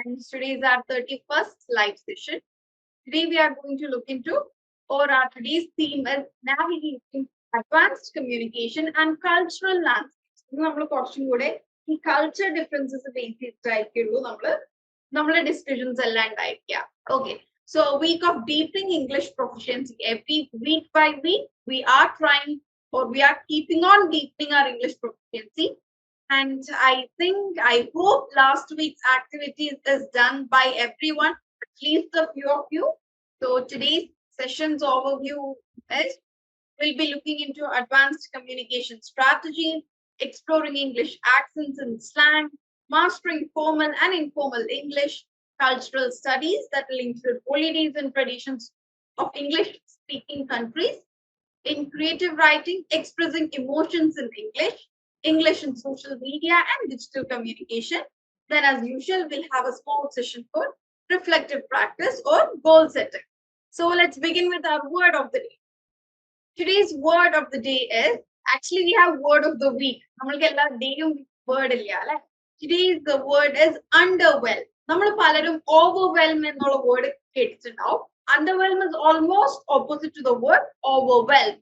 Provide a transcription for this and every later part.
And today is our 31st live session. Today we are going to look into, or our today's theme is navigating advanced communication and cultural landscapes. നമ്മൾ കുറച്ചും കൂടെ ഈ culture differences base ചെയ്തിട്ടായിരിക്കുള്ളൂ നമ്മളെ discussions എല്ലാം ഉണ്ടായിരിക്കുക. Okay, so a week of deepening English proficiency. Every week by week, we are trying, or we are keeping on deepening our English proficiency. And I hope last week's activities is done by everyone, at least a few of you. So today's session's overview is we'll be looking into advanced communication strategies, exploring English accents and slang, mastering formal and informal English, cultural studies that will include holidays and traditions of English-speaking countries, in creative writing, expressing emotions in English in social media and digital communication. Then, as usual, we'll have a small session for reflective practice or goal setting. So let's begin with our word of the day. Today's word of the day is, actually we have word of the week. Word today's the word is underwhelm. നമ്മൾ പലരും overwhelm എന്നുള്ള word കേട്ടിട്ടുണ്ടാവും. Underwhelm is almost opposite to the word overwhelm.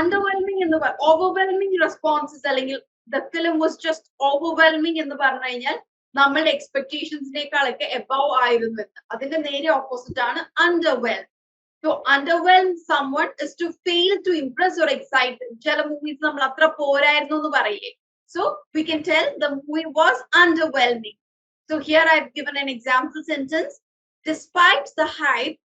Underwhelming എന്ന് overwhelming responses അല്ലെങ്കിൽ the film was just overwhelming എന്ന് പറഞ്ഞു കഴിഞ്ഞാൽ നമ്മളുടെ എക്സ്പെക്ടേഷൻസിനേക്കാളൊക്കെ എബവ് ആയിരുന്നു എന്ന്. അതിന്റെ നേരെ ഓപ്പോസിറ്റ് ആണ് underwhelm. To underwhelm someone is to fail to impress or excite them. ചില മൂവീസ് നമ്മൾ അത്ര പോരായിരുന്നു എന്ന് പറയില്ലേ. So we can tell the movie was underwhelming. So here I've given an example sentence. Despite the hype,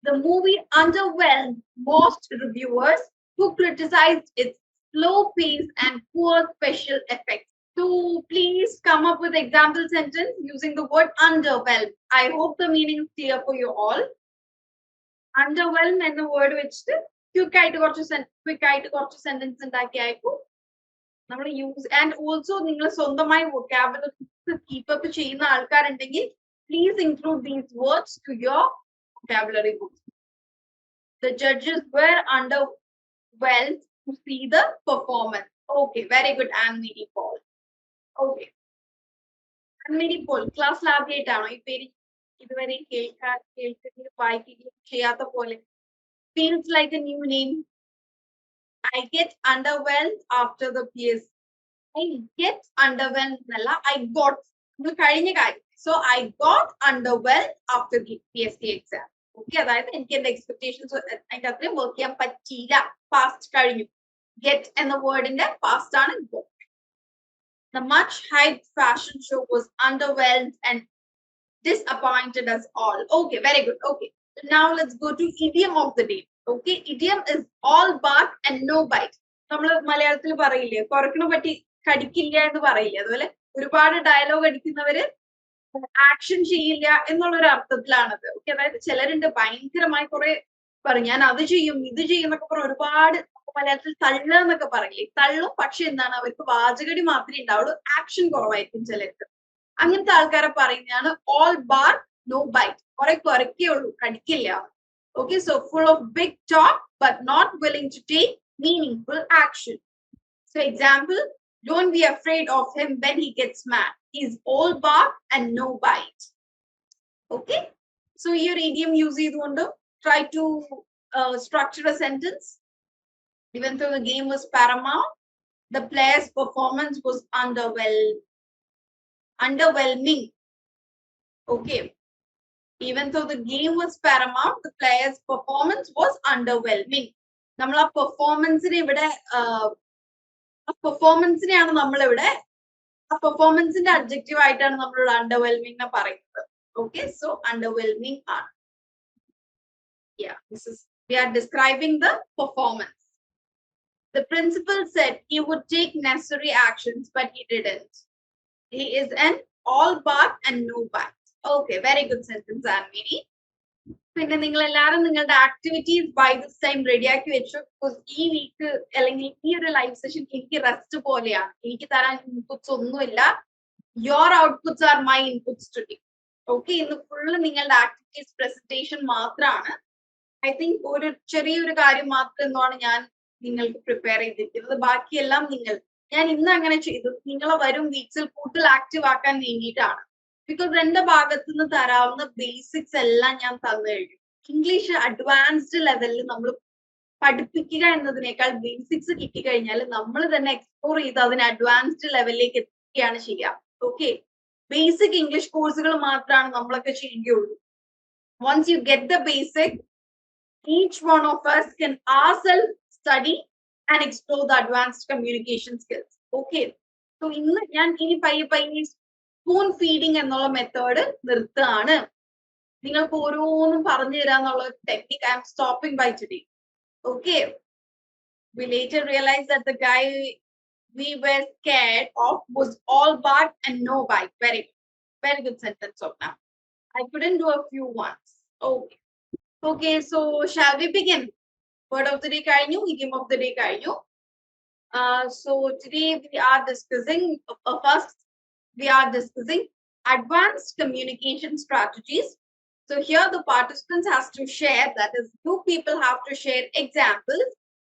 the movie underwhelmed most reviewers who criticized its slow pace and poor special effects. So please come up with example sentence using the word underwhelm. I hope the meaning is clear for you all. Underwhelm എന്ന word വെച്ചിട്ട് quick ആയിട്ട് കുറച്ച് sentence ഉണ്ടാക്കി അയക്കും നമ്മൾ use. And also നിങ്ങൾ സ്വന്തമായി vocabulary keep up ചെയ്യുന്ന ആൾക്കാരുണ്ടെങ്കിൽ please include these words to your vocabulary books. The judges were underwhelmed to see the performance. Okay, very good, Anne-Marie Paul. Okay, Anne-Marie Paul, class lab ആയിട്ടാണോ ഈ പേര് ഇതുവരെ കേൾക്കുകയും വായിക്കുകയും ചെയ്യാത്ത പോലെ? Feels like a new name. I get underwhelmed after the PS. I get underwhelmed എന്നല്ല, I got. കഴിഞ്ഞ കാര്യം. So I got underwhelmed after the PSC exam. Okay, അതായത് എനിക്ക് എന്റെ എക്സ്പെക്ടേഷൻസ് അതിന്റെ അത്രയും വർക്ക് ചെയ്യാൻ പറ്റിയില്ല. പാസ്റ്റ് കഴിഞ്ഞു. Get എന്ന വേർഡിന്റെ പാസ്റ്റ് ആണ് got. The much hyped fashion show was underwhelmed and disappointed us all. Okay, very good. Okay, now let's go to idiom of the day. Okay, idiom is all bark and no bite. നമ്മൾ മലയാളത്തിൽ പറയില്ലേ കുറക്കണ പറ്റി കടിക്കില്ല എന്ന് പറയില്ലേ, അതുപോലെ ഒരുപാട് dialogue അടിക്കുന്നവര് action ചെയ്യില്ല എന്നുള്ളൊരു അർത്ഥത്തിലാണത്. ഓക്കെ, അതായത് ചിലരുണ്ട് ഭയങ്കരമായി കുറെ പറയും ഞാൻ അത് ചെയ്യും ഇത് ചെയ്യും എന്നൊക്കെ പറഞ്ഞ ഒരുപാട് മലയാളത്തിൽ തള്ളുക എന്നൊക്കെ പറയില്ലേ, തള്ളും. പക്ഷെ എന്താണ് അവർക്ക് വാചകടി മാത്രമേ ഉണ്ടാവുള്ളൂ, ആക്ഷൻ കുറവായിരിക്കും ചിലർക്ക്. അങ്ങനത്തെ ആൾക്കാരെ പറയുന്നതാണ് all bark no bite. കുറെ കുറയ്ക്കേ ഉള്ളൂ, കടിക്കില്ല. Okay, so full of big talk but not willing to take meaningful action. So example, don't be afraid of him when he gets mad. He's all bark and no bite. Okay, so here idiom use ചെയ്തുകൊണ്ട് try to structure a sentence. Even though the game was paramount, the player's performance was underwhelming. Okay, even though the game was paramount, the player's performance was underwhelming. നമ്മൾ ആ പെർഫോമൻസിനെ ഇവിടെ പെർഫോമൻസിനെയാണ് നമ്മളിവിടെ ആ പെർഫോമൻസിന്റെ adjective ആയിട്ടാണ് നമ്മളിവിടെ അണ്ടർവെൽമിംഗ് എന്ന് പറയുന്നത്. ഓക്കെ, സോ അണ്ടർവെൽമിംഗ് ആണ്. Yeah, we are describing the performance. The principal said he would take necessary actions, but he didn't. He is an all bark and no bite. Okay, very good sentence, Anne-Marie. പിന്നെ നിങ്ങൾ എല്ലാവരും നിങ്ങളുടെ activities by this time റെഡിയാക്കി വെച്ചു. ഈ week അല്ലെങ്കിൽ ഈ ഒരു ലൈവ് സെഷൻ എനിക്ക് റെസ്റ്റ് പോലെയാണ്, എനിക്ക് തരാൻ ഇൻപുട്സ് ഒന്നുമില്ല. Your outputs are my inputs today. Okay, ഇന്ന് ഫുള്ള് നിങ്ങളുടെ ആക്ടിവിറ്റീസ് പ്രസന്റേഷൻ മാത്രമാണ്. ഐ തിങ്ക് ഒരു ചെറിയൊരു കാര്യം മാത്രം എന്നാണ് ഞാൻ നിങ്ങൾക്ക് പ്രിപ്പയർ ചെയ്തിരിക്കുന്നത്. ബാക്കിയെല്ലാം ഞാൻ ഇന്ന് അങ്ങനെ ചെയ്തു നിങ്ങളെ വരും വീക്സിൽ കൂടുതൽ ആക്റ്റീവ് ആക്കാൻ വേണ്ടിയിട്ടാണ്. ബിക്കോസ് എന്റെ ഭാഗത്തു നിന്ന് തരാവുന്ന ബേസിക്സ് എല്ലാം ഞാൻ തന്നു കഴിഞ്ഞു. ഇംഗ്ലീഷ് അഡ്വാൻസ്ഡ് ലെവലിൽ നമ്മൾ പഠിപ്പിക്കുക എന്നതിനേക്കാൾ ബേസിക്സ് കിട്ടിക്കഴിഞ്ഞാൽ നമ്മൾ തന്നെ എക്സ്പ്ലോർ ചെയ്ത് അതിന് അഡ്വാൻസ്ഡ് ലെവലിലേക്ക് എത്തുകയാണ് ചെയ്യുക. ഓക്കെ, ബേസിക് ഇംഗ്ലീഷ് കോഴ്സുകൾ മാത്രമാണ് നമ്മളൊക്കെ ചെയ്യുകയുള്ളൂ. Once you get the basic, each one of us can ourselves study and explore the advanced communication skills. Okay, so ഇന്ന് ഞാൻ ഇനി പയ്യെ സ്പൂൺ ഫീഡിങ് എന്നുള്ള മെത്തേഡ് നിർത്തുകയാണ്. നിങ്ങൾക്ക് ഓരോന്നും പറഞ്ഞു തരാന്നുള്ള technique I'm stopping bye today. Okay, we later realized that the guy we were scared of was all bark and no bite. Very good sentence of now. I couldn't do a few ones. Okay, so shall we begin? Word of the day കഴിഞ്ഞു, idiom of the day കഴിഞ്ഞു. So today we are discussing advanced communication strategies. So here the participants has to share, that is, two people have to share examples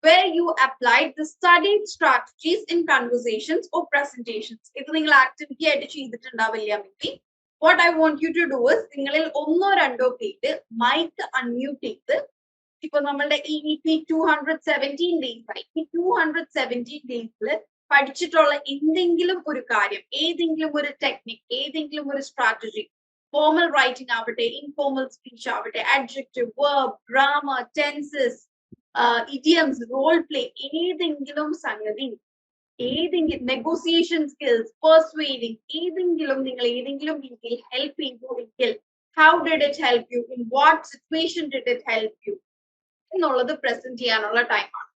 where you applied the studied strategies in conversations or presentations. ഇത് നിങ്ങൾ activity ആയിട്ട് ചെയ്തിട്ടുണ്ടാവില്ല maybe. What I want you to do is, നിങ്ങളിൽ ഒന്നോ രണ്ടോ പേര് mic unmute ചെയ്ത്, ഇപ്പൊ നമ്മളുടെ ഈ 217 ഡേയ്സ് ആയി, ഈ 217 ഡേയ്സിൽ പഠിച്ചിട്ടുള്ള എന്തെങ്കിലും ഒരു കാര്യം, ഏതെങ്കിലും ഒരു ടെക്നിക്, ഏതെങ്കിലും ഒരു സ്ട്രാറ്റജി, ഫോർമൽ റൈറ്റിംഗ് ആവട്ടെ, ഇൻഫോർമൽ സ്പീച്ച് ആവട്ടെ, adjective, verb, grammar, tenses, idioms, role play, ഏതെങ്കിലും സംഗതി, ഏതെങ്കിലും നെഗോസിയേഷൻ സ്കിൽസ്, പെർസ്വേഡിങ്, ഏതെങ്കിലും നിങ്ങൾ ഏതെങ്കിലും രീതിയിൽ ഹെൽപ്പ് ചെയ്തുവെങ്കിൽ, how did it help you, in what situation did it help you എന്നുള്ളത് പ്രസന്റ് ചെയ്യാനുള്ള ടൈമാണ്.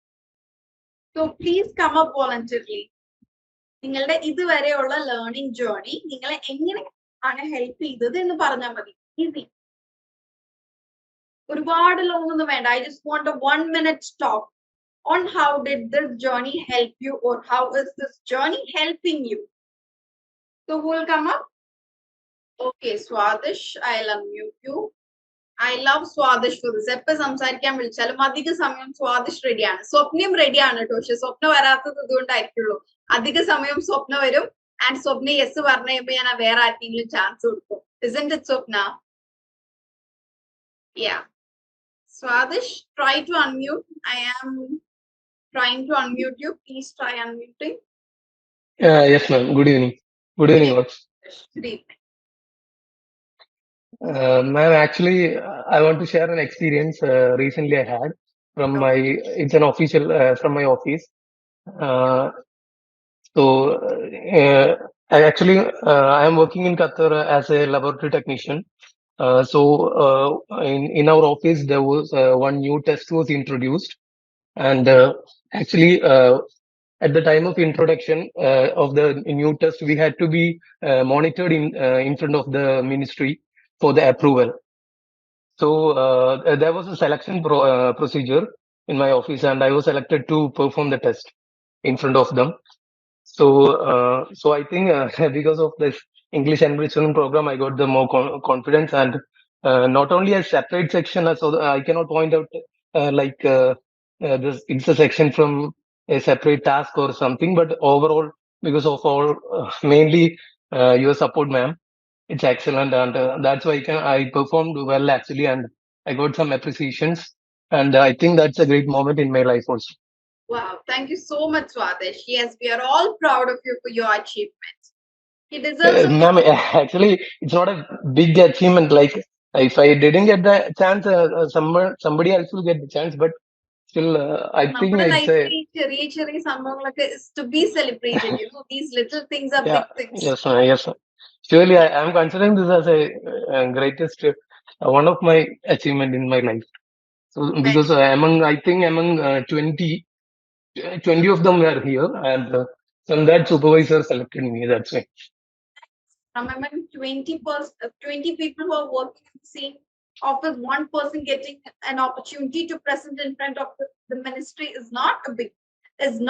So please come up voluntarily. നിങ്ങളുടെ ഇതുവരെയുള്ള ലേണിംഗ് ജേർണി നിങ്ങളെ എങ്ങനെയാണ് ഹെൽപ്പ് ചെയ്തത് എന്ന് പറഞ്ഞാൽ മതി. ഈസി, ഒരുപാട് ലോങ് ഒന്നും വേണ്ട. I just want A 1 minute talk on how did this journey help you, or how is this journey helping you. So who will come up? Okay, Swadish, I'll unmute you. I love Swadish for this. എപ്പോൾ സംസാരിക്കാൻ വിളിച്ചാലും അധിക സമയം സ്വാദിഷ് റെഡിയാണ്. സ്വപ്നയും റെഡിയാണ് കേട്ടോ, പക്ഷെ സ്വപ്ന വരാത്തത് ഇതുകൊണ്ടായിരിക്കുള്ളൂ. അധിക സമയം സ്വപ്ന വരും, ആൻഡ് സ്വപ്ന യെസ് പറഞ്ഞു കഴിയുമ്പോൾ ഞാൻ വേറെ ആർക്കെങ്കിലും ചാൻസ് കൊടുക്കും. Isn't it, Swapna? Yeah. Swadish, try to unmute. I am trying to unmute you. Please try unmuting. Yes, ma'am. Good evening. Good evening, all. Good evening. Ma'am, actually, I want to share an experience recently I had from it's an official, from my office. I am working in Qatar as a laboratory technician. In our office, there was one new test was introduced. And actually, at the time of introduction of the new test, we had to be monitored in front of the ministry for the approval. So there was a selection procedure in my office, and I was selected to perform the test in front of them. So I think because of this English enrichment program, I got the more confidence, and not only a separate section, so I cannot point out it's a section from a separate task or something, but overall, because of all mainly your support, ma'am, it's excellent, and that's why I performed well actually, and I got some appreciations, and I think that's a great moment in my life also. Wow, thank you so much, Swadish. Yes, we are all proud of you for your achievements. He deserves ma'am, actually, it's not a big achievement. Like, if I didn't get the chance, somebody else will get the chance, but still, I think it's is to be celebrated. You know, these little things are big things. Yes, yes. Surely, I am considering this as a greatest, one of my achievement in my life. So, because among 20 of them were here, and from that supervisor selected me. That's why. From among 20 people who are working in the same office, one person getting an opportunity to present in front of the ministry is not a big, it's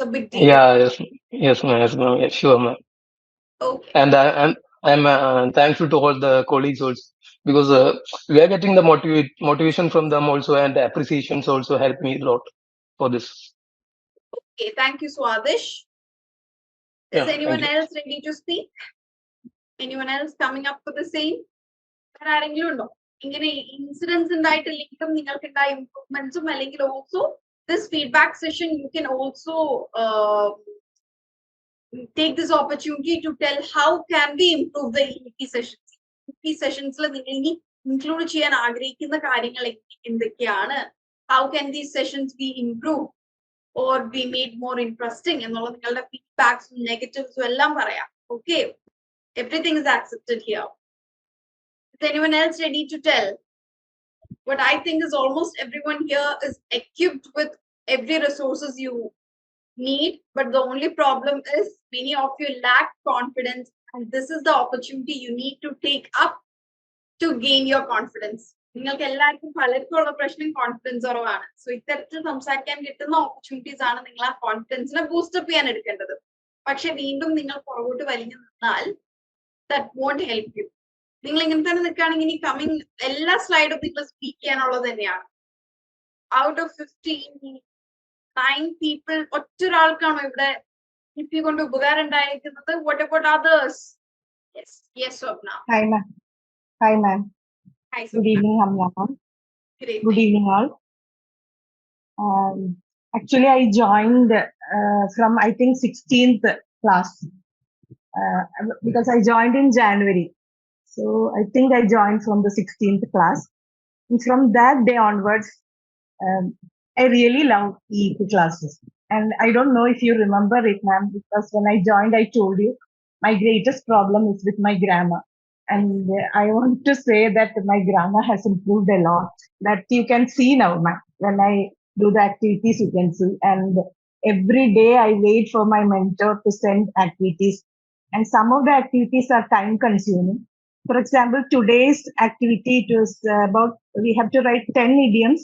a big deal. Yeah, yes, ma'am, yes, sure, ma'am. Okay. And I'm thankful to all the colleagues also, because we are getting the motivation from them also, and the appreciations also help me a lot for this. Okay, thank you, Swadish. Is anyone else ready to speak? Anyone else coming up with the same? വേറെ ആരെങ്കിലും ഉണ്ടോ? ഇങ്ങനെ incidents ഉണ്ടായിട്ടില്ലെങ്കിലും നിങ്ങൾക്ക് ഉണ്ടായ ഇംപ്രൂവ്മെന്റ്സും അല്ലെങ്കിൽ also this feedback session you can also take this opportunity to tell how can we improve the EP sessions. EP sessions നിങ്ങൾ ഇനി include ചെയ്യാൻ ആഗ്രഹിക്കുന്ന കാര്യങ്ങൾ എന്തൊക്കെയാണ്? How can these sessions be improved or be made more interesting എന്നുള്ള നിങ്ങളുടെ ഫീഡ്ബാക്സും നെഗറ്റീവ്സും എല്ലാം പറയാം. Okay, everything is accepted here. Is anyone else ready to tell? What I think is almost everyone here is equipped with every resources you need, but the only problem is many of you lack confidence, and this is the opportunity you need to take up to gain your confidence. നിങ്ങൾക്ക് എല്ലാവർക്കും പലർക്കുള്ള പ്രശ്നം confidence കുറവാണ്. So ഇത്തരത്തിൽ സംസാരിക്കാൻ കിട്ടുന്ന opportunities ആണ് നിങ്ങൾ ആ കോൺഫിഡൻസിനെ ബൂസ്റ്റപ്പ് ചെയ്യാൻ എടുക്കേണ്ടത്. പക്ഷെ വീണ്ടും നിങ്ങൾ പുറകോട്ട് വലിഞ്ഞു നിന്നാൽ ദാറ്റ് വോണ്ട് ഹെൽപ്പ് യു. നിങ്ങൾ ഇങ്ങനെ തന്നെ നിൽക്കുകയാണെങ്കിൽ ഇനി കമ്മിങ് എല്ലാ സ്ലൈഡും നിങ്ങൾ സ്പീക്ക് ചെയ്യാനുള്ളത് തന്നെയാണ്. ഔട്ട് ഓഫ് 9 people ഒറ്റൊരാൾക്കാണോ ഇവിടെ ഇപി കൊണ്ട് ഉപകാരം ഉണ്ടായിരിക്കുന്നത്? What about others? Yes, Swapna. Hi, ma'am. Hi, Good Swapna. evening, Hamya ma'am. Great. Good evening, all. Actually, I joined from, I think, 16th class because I joined in January. So I think I joined from the 16th class. And from that day onwards, I really love EP classes. And I don't know if you remember it, ma'am, because when I joined, I told you my greatest problem is with my grammar. And I want to say that my grammar has improved a lot. That you can see now, ma'am. When I do the activities, you can see. And every day I wait for my mentor to send activities. And some of the activities are time consuming. For example, today's activity, it was about, we have to write 10 idioms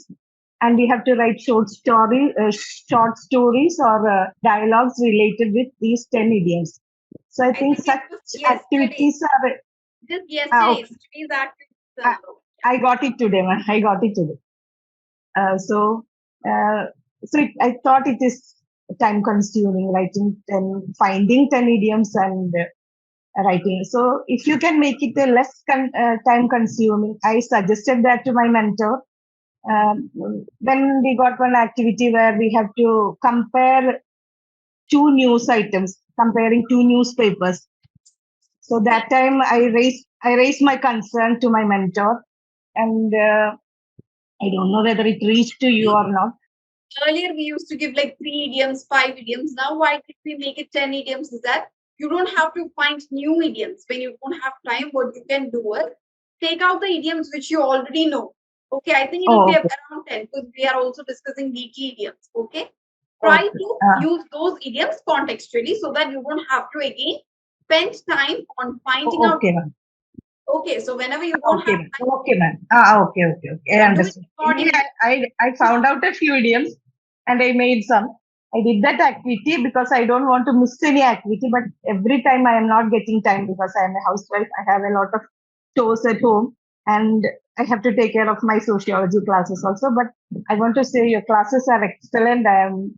and we have to write short stories or dialogues related with these 10 idioms. So I think think it such was yesterday. activities are, Just yesterday. okay. Today's activities. I got it today, ma'am. I got it today. So I thought it is time consuming writing 10, finding 10 idioms and writing. So if you can make it a less time consuming, I suggested that to my mentor. Then we got one activity where we have to compare 2 news items, comparing 2 newspapers. So that time I raised my concern to my mentor, and I don't know whether it reached to you or not. Earlier we used to give like 3 idioms, 5 idioms. Now why did we make it 10 idioms? Is that you don't have to find new idioms when you don't have time. What you can do is take out the idioms which you already know. Okay, I think it will be Okay. around 10 because we are also discussing weekly idioms. Okay, try Okay. to use those idioms contextually so that you don't have to again spend time on finding out. Okay, ma'am. Okay, so whenever you don't Okay, have ma'am. time, Okay, ma'am. Okay. I do it understand. accordingly. I found out a few idioms and I made some. I did that activity because I don't want to miss any activity, but every time I am not getting time because I am a housewife. I have a lot of chores at home and I have to take care of my sociology classes also. But I want to say your classes are excellent.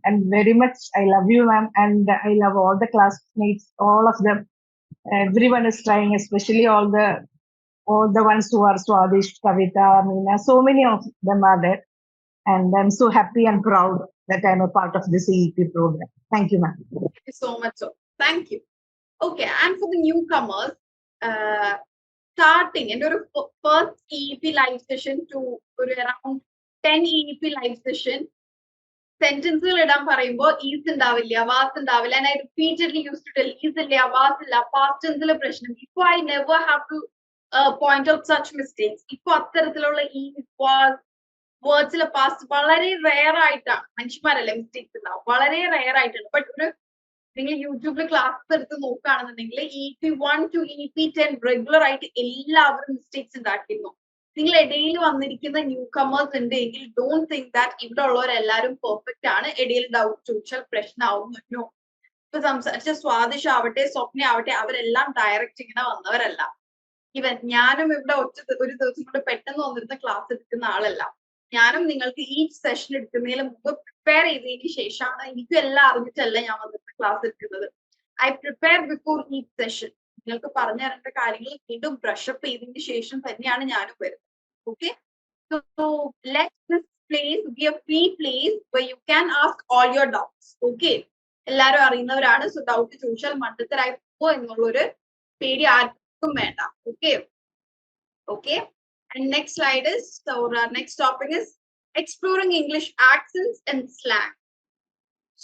And very much, I love you, ma'am, and I love all the classmates, all of them. Everyone is trying, especially all the ones who are Swadish, Kavita, Meena, so many of them are there. And I'm so happy and proud that I'm a part of this EEP program. Thank you, ma'am. Thank you so much. So, thank you. Okay, and for the newcomers, starting in your first EEP live session to around 10 EEP live session, sentences ഇടാൻ പറയുമ്പോൾ is ഉണ്ടാവില്ല, was ഉണ്ടാവില്ല. And I repeatedly used to tell is ഇല്ല, was ഇല്ല, past tense പ്രശ്നം. If I never have to point out such mistakes. ഇപ്പൊ അത്തരത്തിലുള്ള is, was, വേർഡ്സിലെ past വളരെ റെയർ ആയിട്ടാണ്. മനുഷ്യന്മാരല്ലേ മിസ്റ്റേക്സ് ഉണ്ടാവും, വളരെ റെയർ ആയിട്ടാണ്. ബട്ട് ഒരു നിങ്ങൾ യൂട്യൂബിൽ ക്ലാസ് എടുത്ത് നോക്കുകയാണെന്നുണ്ടെങ്കിൽ EP1 to EP10 റെഗുലർ ആയിട്ട് എല്ലാവരും മിസ്റ്റേക്സ് ഉണ്ടാക്കിയിരുന്നു. നിങ്ങൾ ഇടയിൽ വന്നിരിക്കുന്ന ന്യൂ കമേഴ്സ് ഉണ്ട് എങ്കിൽ ഡോണ്ട് തിങ്ക് ദാറ്റ് ഇവിടെ ഉള്ളവരെല്ലാരും പെർഫെക്റ്റ് ആണ്. ഇടയിൽ ഡൗട്ട് ചോദിച്ചാൽ പ്രശ്നമാവുന്നു. ഇപ്പൊ സംസാരിച്ച സ്വാദിഷ് ആവട്ടെ, സ്വപ്ന ആവട്ടെ, അവരെല്ലാം ഡയറക്റ്റ് ഇങ്ങനെ വന്നവരല്ല. ഇവൻ ഞാനും ഇവിടെ ഒരു ദിവസം കൊണ്ട് പെട്ടെന്ന് വന്നിരുന്ന ക്ലാസ് എടുക്കുന്ന ആളല്ല. ഞാനും നിങ്ങൾക്ക് ഈ സെഷൻ എടുക്കുന്നതിന് മുമ്പ് പ്രിപ്പയർ ചെയ്തതിന് ശേഷമാണ്, എനിക്കും എല്ലാം അറിഞ്ഞിട്ടല്ല ഞാൻ വന്നിട്ട് ക്ലാസ് എടുക്കുന്നത്. I prepare before each session. നിങ്ങൾക്ക് പറഞ്ഞു തരേണ്ട കാര്യങ്ങൾ വീണ്ടും ബ്രഷപ്പ് ചെയ്തതിന് ശേഷം തന്നെയാണ് ഞാനും വരുന്നത്. Okay, so let this place be a free place where you can ask all your doubts. Okay, എല്ലാരും അറിയുന്നവരാണ്. സോ ഡൗട്ട് ചോദിച്ചാൽ മണ്ടത്തരായി പോകുമോ എന്നുള്ളൊരു പേടി ആർക്കും വേണ്ട. Okay, okay. And next slide is, so our next topic is exploring English accents and slang.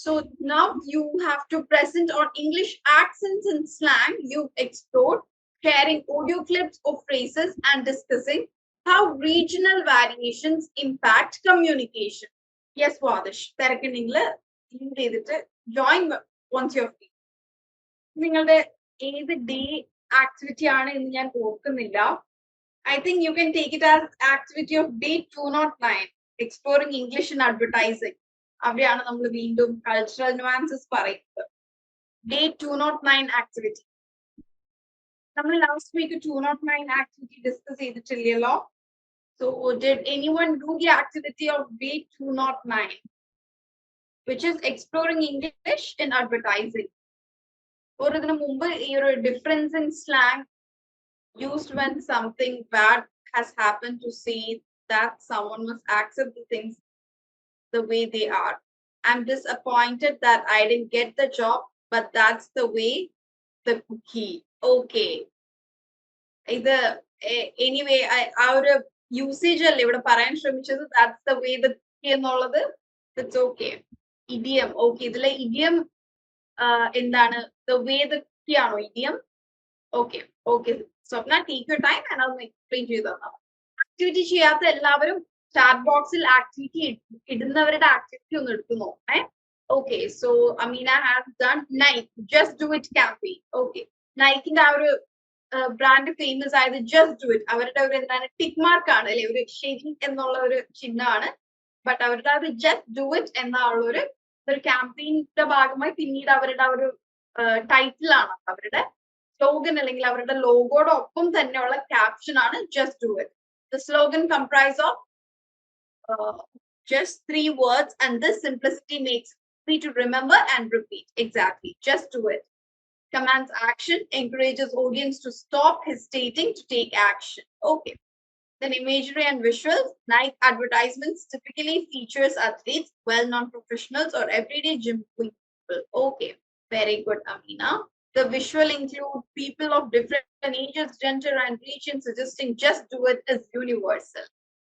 So now you have to present on English accents and slang you've explored, sharing audio clips of phrases and discussing how regional variations impact communication. Yes, Vadish, തിരക്കുണ്ടെങ്കിൽ link ചെയ്തിട്ട് join once you're free. നിങ്ങളുടെ ഏത് day activity ആണ് എന്ന് ഞാൻ ഓർക്കുന്നില്ല. I think you can take it as activity of day 209, exploring English in advertising. അവിടെയാണ് നമ്മൾ വീണ്ടും കൾച്ചറൽ നുവാൻസസ് പറയുന്നത്. Day 209 activity. നമ്മൾ ലാസ്റ്റ് വീക്ക് 209 ആക്ടിവിറ്റി ഡിസ്കസ് ചെയ്തിട്ടില്ലല്ലോ. So did anyone do the activity of day 209, which is exploring English in advertising? Or ഇതിനു മുമ്പ് ഈ ഒരു difference in slang used when something bad has happened to say that someone must accept the things the way they are. I'm disappointed that I didn't get the job, but that's the way the cookie. Okay. Either anyway, our usage ഇവിടെ പറയാൻ ശ്രമിച്ചത് that's the way the cookie എന്നുള്ളത്. That's okay. Idiom. Okay. ഇതിലെ idiom എന്താണ്? The way the cookie ആണോ idiom? Okay. Okay. Swapna, take your time and I'll explain to you that now. Activity ചെയ്യാത്ത എല്ലാവരും chat boxil activity ഇടുന്നവരുടെ activity ഒന്ന് എടുത്തു നോക്കണേ. Okay, so Amina has done Nike Just Do It campaign. Okay, Nikeന്റെ ആ ഒരു brand famous ആയത് Just Do It. അവരുടെ ഒരു എന്താണ് ടിക്ക് മാർക്ക് ആണ് അല്ലെ, ഒരു ശരി എന്നുള്ള ഒരു ചിഹ്നമാണ്. ബട്ട് അവരുടെ അത് Just Do It എന്നുള്ള ഒരു ക്യാമ്പയിന്റെ ഭാഗമായി പിന്നീട് അവരുടെ ഒരു ടൈറ്റിൽ ആണ്, അവരുടെ സ്ലോഗൻ അല്ലെങ്കിൽ അവരുടെ ലോഗോയുടെ ഒപ്പം തന്നെയുള്ള ക്യാപ്ഷൻ ആണ് Just Do It. The slogan comprises of just 3 words, and this simplicity makes it easy to remember and repeat. Exactly, just do it. Commands action, encourages audience to stop hesitating to take action. Okay. Then imagery and visuals. Nike advertisements typically features athletes, well-known professionals, or everyday gym people. Okay, very good, Amina. The visual include people of different ages, gender, and region, suggesting just do it is universal.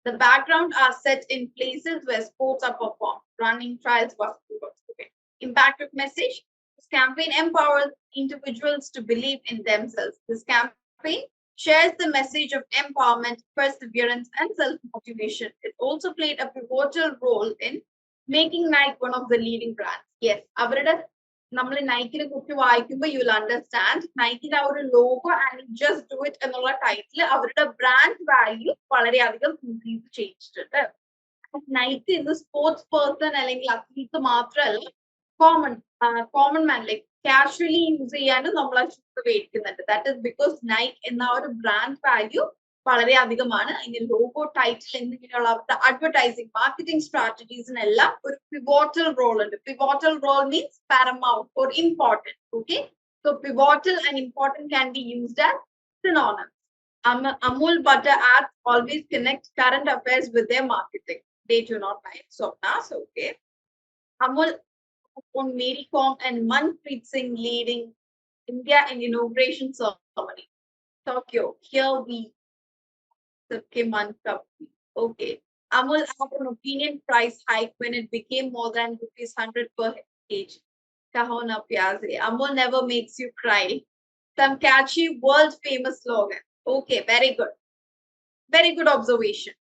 The background are set in places where sports are performed, running, trials, basketball. Okay. Impact of message. This campaign empowers individuals to believe in themselves. This campaign shares the message of empowerment, perseverance, and self-motivation. It also played a pivotal role in making Nike one of the leading brands. Yes, അവരുടെ നമ്മൾ നൈക്കിനെ കുറിച്ച് വായിക്കുമ്പോൾ U will understand നൈക്കിന്റെ ആ ഒരു logo and just do it എന്നുള്ള title അവരുടെ brand value വളരെയധികം ഇൻക്രീസ് ചെയ്തിട്ടുണ്ട്. നൈക്ക് ഇന്ന് സ്പോർട്സ് പേഴ്സൺ അല്ലെങ്കിൽ അത്ലീറ്റ് മാത്രമല്ല, common man like casually use ചെയ്യാനും നമ്മൾ ആ ഷൂസ് മേടിക്കുന്നുണ്ട്. ദാറ്റ് ഇസ് ബിക്കോസ് നൈക്ക് എന്ന ഒരു ബ്രാൻഡ് വാല്യൂ വളരെയധികമാണ്. അതിന്റെ ലോഗോ, ടൈറ്റിൽ എന്നിങ്ങനെയുള്ള അവരുടെ അഡ്വർടൈസിങ്, മാർക്കറ്റിംഗ് സ്ട്രാറ്റജീസിനെല്ലാം ഒരു പിവോട്ടൽ റോൾ ഉണ്ട്. Pivotal role means paramount or important. Okay, so pivotal and important can be used as synonyms. Amul butter ads always connect current affairs with their marketing. They do not like Swapna. Okay, Amul on Mary Kom and Manpreet Singh leading India in inauguration ceremony. Tokyo, here we Okay. Amul had an opinion price hike when it became more than ₹100 per kg. Kahona Pyase. Amul never makes you cry. Some catchy world famous slogan. Okay, very good. Very good observation.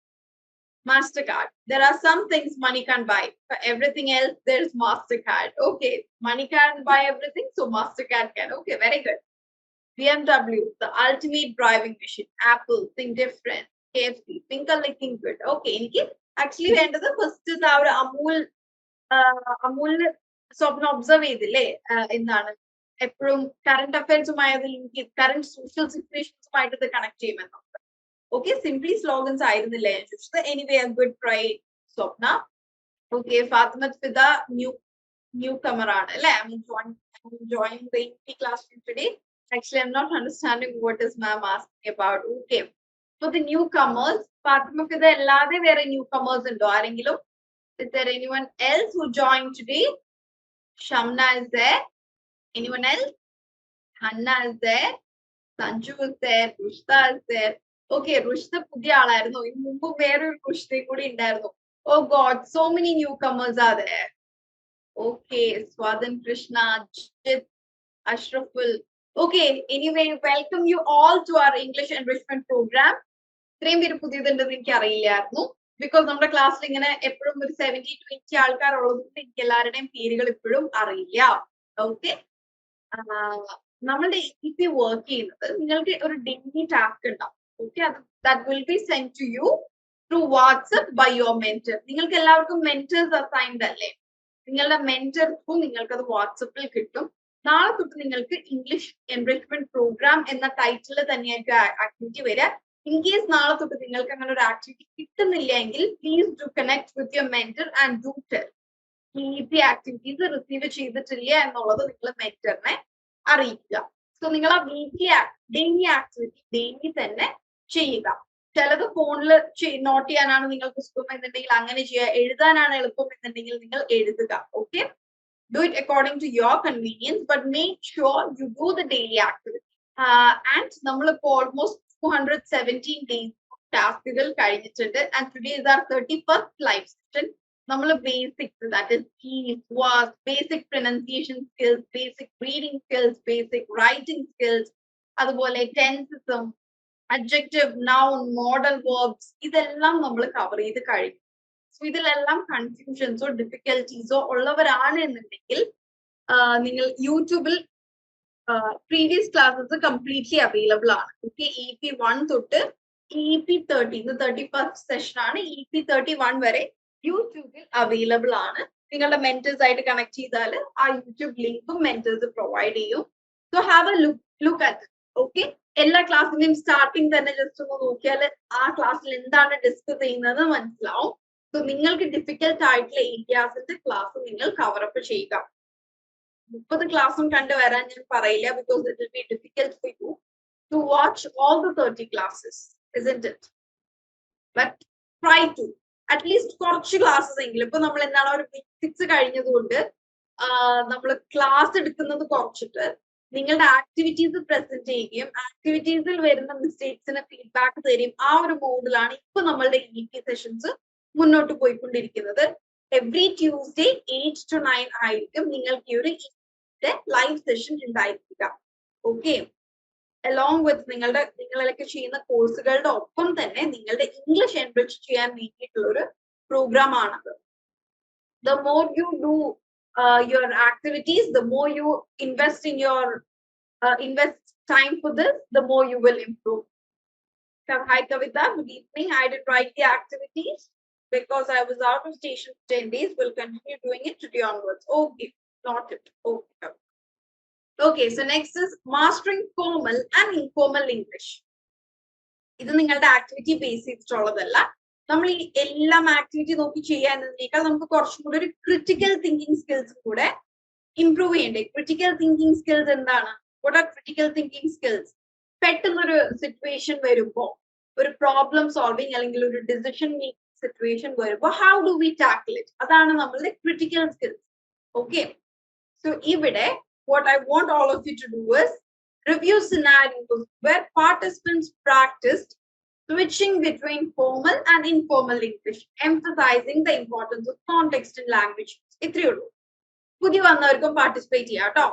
MasterCard. There are some things money can't buy. For everything else, there's MasterCard. Okay, money can't buy everything, so MasterCard can. Okay, very good. BMW, the ultimate driving machine. Apple, think different. KFC, think a looking good. Okay, actually, വേണ്ടത് first ഒരു അമൂലിന് സ്വപ്നം observe ചെയ്തില്ലേ, എന്താണ് എപ്പോഴും current അഫയേഴ്സുമായത് current social സിറ്റുവേഷൻസുമായിട്ട് ഇത് കണക്ട് ചെയ്യുമെന്നുണ്ട്. ഓക്കെ, സിംപ്ലി സ്ലോഗൻസ് ആയിരുന്നില്ലേ ഞാൻ ചോദിച്ചത്. Anyway a good try Swapna. Okay, Fathimath Fida newcomer ആണ് അല്ലെ. joining the classroom today. Actually, I'm not understanding what is ma'am asking about. Okay. So the newcomers, Fatmukida ellade vera newcomers undo arengilum? Is there anyone else who joined today? Shamna is there. Anyone else? Hanna is there. Sanju is there. Rushta is there. Okay, Rushta pudhiya aalayirunnu. Idinu munpu vera oru Rushtayum koodi undayirunnu. Oh God, so many newcomers are there. Okay, Swadan Krishna, Jit, Ashraful. Okay, anyway, welcome you all to our English enrichment program. ഇത്രയും പേര് പുതിയതുണ്ടെന്ന് എനിക്ക് അറിയില്ലായിരുന്നു. Because നമ്മുടെ ക്ലാസ്സിൽ ഇങ്ങനെ എപ്പോഴും ഒരു 70-20 ആൾക്കാർ ഉള്ളതുകൊണ്ട് എനിക്ക് എല്ലാവരുടെയും പേരുകൾ ഇപ്പോഴും അറിയില്ല. ഓക്കെ, നമ്മളുടെ EP വർക്ക് ചെയ്യുന്നത് നിങ്ങൾക്ക് ഒരു ഡെയിലി ടാസ്ക് ഉണ്ടാവും. Okay, that will be send to you through WhatsApp by your mentor. നിങ്ങൾക്ക് എല്ലാവർക്കും മെന്റേഴ്സ് അസൈൻഡ് അല്ലേ? നിങ്ങളുടെ മെന്റർ ത്രൂ നിങ്ങൾക്ക് അത് വാട്സപ്പിൽ കിട്ടും. നാളെ തൊട്ട് നിങ്ങൾക്ക് ഇംഗ്ലീഷ് എൻറിച്ച്മെന്റ് പ്രോഗ്രാം എന്ന ടൈറ്റിൽ തന്നെയായിരിക്കും ആക്ടിവിറ്റി വരിക. ഇൻ കേസ് നാളെ തൊട്ട് നിങ്ങൾക്ക് അങ്ങനെ ഒരു ആക്ടിവിറ്റി കിട്ടുന്നില്ല എങ്കിൽ please do connect with your mentor and do tell EP activities receive ചെയ്തിട്ടില്ല എന്നുള്ളത് നിങ്ങൾ മെന്ററിനെ അറിയിക്കുക. സോ നിങ്ങൾ ആ ഡെയിലി ആക്ടിവിറ്റി ഡെയിലി തന്നെ ചെയ്യുക. ചിലത് ഫോണിൽ നോട്ട് ചെയ്യാനാണ് നിങ്ങൾക്ക് സുഖം എന്നുണ്ടെങ്കിൽ അങ്ങനെ ചെയ്യുക. എഴുതാനാണ് എളുപ്പം എന്നുണ്ടെങ്കിൽ നിങ്ങൾ എഴുതുക. Okay, do it according to your convenience, but make sure you do the daily activity. And നമ്മളിപ്പോ almost 217 days ടാസ്കുകൾ കഴിഞ്ഞിട്ടുണ്ട്. And today is our 31st live session. നമ്മൾ basics, that is keys, was, basic pronunciation skills, basic reading skills, basic writing skills, അതുപോലെ ടെൻസസും adjective, noun, modal verbs ഇതെല്ലാം നമ്മൾ cover ചെയ്ത് കഴിഞ്ഞു. So ഇതിലെല്ലാം കൺഫ്യൂഷൻസോ ഡിഫിക്കൽട്ടീസോ ഉള്ളവരാണ് എന്നുണ്ടെങ്കിൽ നിങ്ങൾ യൂട്യൂബിൽ പ്രീവിയസ് ക്ലാസ്സസ് കംപ്ലീറ്റ്ലി അവൈലബിൾ ആണ്. ഓക്കെ, EP 1 തൊട്ട് EP 30, 31st സെഷൻ ആണ്. EP 31 വരെ യൂട്യൂബിൽ അവൈലബിൾ ആണ്. നിങ്ങളുടെ മെന്റേഴ്സ് ആയിട്ട് കണക്ട് ചെയ്താൽ ആ യൂട്യൂബ് ലിങ്കും മെന്റേഴ്സ് പ്രൊവൈഡ് ചെയ്യും. So have A look at. Okay, എല്ലാ ക്ലാസ്സിന്റെയും സ്റ്റാർട്ടിങ് തന്നെ ജസ്റ്റ് ഒന്ന് നോക്കിയാൽ ആ ക്ലാസ്സിൽ എന്താണ് ഡിസ്കസ് ചെയ്യുന്നത് മനസ്സിലാവും. സോ നിങ്ങൾക്ക് ഡിഫിക്കൽട്ട് ആയിട്ടുള്ള ഏരിയാസിന്റെ ക്ലാസ് നിങ്ങൾ കവറപ്പ് ചെയ്യുക. 30 ക്ലാസ്സും കണ്ടുവരാൻ ഞാൻ പറയില്ല, because it will be difficult for you to watch all the 30 classes, isn't it? But try to at least കുറച്ച് ക്ലാസ്സസ് എങ്കിലും. ഇപ്പൊ നമ്മൾ എന്താണ് ഒരു ബേസിക്സ് കഴിഞ്ഞതുകൊണ്ട് നമ്മൾ ക്ലാസ് എടുക്കുന്നത് കുറച്ചിട്ട് നിങ്ങളുടെ ആക്ടിവിറ്റീസ് പ്രസന്റ് ചെയ്യുകയും ആക്ടിവിറ്റീസിൽ വരുന്ന മിസ്റ്റേക്സിന് ഫീഡ്ബാക്ക് തരും. ആ ഒരു മോഡിലാണ് ഇപ്പൊ നമ്മളുടെ EP സെഷൻസ് മുന്നോട്ട് പോയിക്കൊണ്ടിരിക്കുന്നത്. എവറി ട്യൂസ്ഡേ 8 to 9 ആയിരിക്കും നിങ്ങൾക്ക് ഈ ഒരു ലൈവ് സെഷൻ ഉണ്ടായിരിക്കുക. ഓക്കെ, അലോങ് വിത്ത് നിങ്ങളൊക്കെ ചെയ്യുന്ന കോഴ്സുകളുടെ ഒപ്പം തന്നെ നിങ്ങളുടെ ഇംഗ്ലീഷ് എൻറിച്ച് ചെയ്യാൻ വേണ്ടിയിട്ടുള്ള ഒരു പ്രോഗ്രാം ആണത്. The more you do your activities, the more you invest in your invest time for this, the more you will improve. Hi Kavita, good evening. I did write the activities because I was out of station for 10 days. We'll continue doing it today onwards. Okay, not it. Okay. Okay, so next is mastering formal and informal English. ഇത് നിങ്ങളുടെ activity base ചെയ്തിട്ടുള്ളതല്ല. നമ്മൾ ഈ എല്ലാം activity നോക്കി ചെയ്യാന്നതിനേക്കാൾ നമുക്ക് കുറച്ചും കൂടെ ഒരു ക്രിട്ടിക്കൽ തിങ്കിങ് സ്കിൽസ് കൂടെ ഇംപ്രൂവ് ചെയ്യണ്ടേ. ക്രിട്ടിക്കൽ തിങ്കിങ് സ്കിൽസ് എന്താണ്? What are critical thinking skills? പെട്ടെന്നൊരു സിറ്റുവേഷൻ വരുമ്പോ, ഒരു പ്രോബ്ലം സോൾവിങ് അല്ലെങ്കിൽ ഒരു ഡിസിഷൻ മേക്കിംഗ് സിറ്റുവേഷൻ വരുമ്പോ how do we tackle it, അതാണ് നമ്മളുടെ ക്രിട്ടിക്കൽ സ്കിൽസ്. ഓക്കെ, സോ ഇവിടെ what I want all of you to do is review scenarios where participants practiced switching between formal and informal English, emphasizing the importance of context in language. ഇത്രയേ ഉള്ളൂ. പുതിയ വന്നവർക്കും participate ചെയ്യാം കേട്ടോ.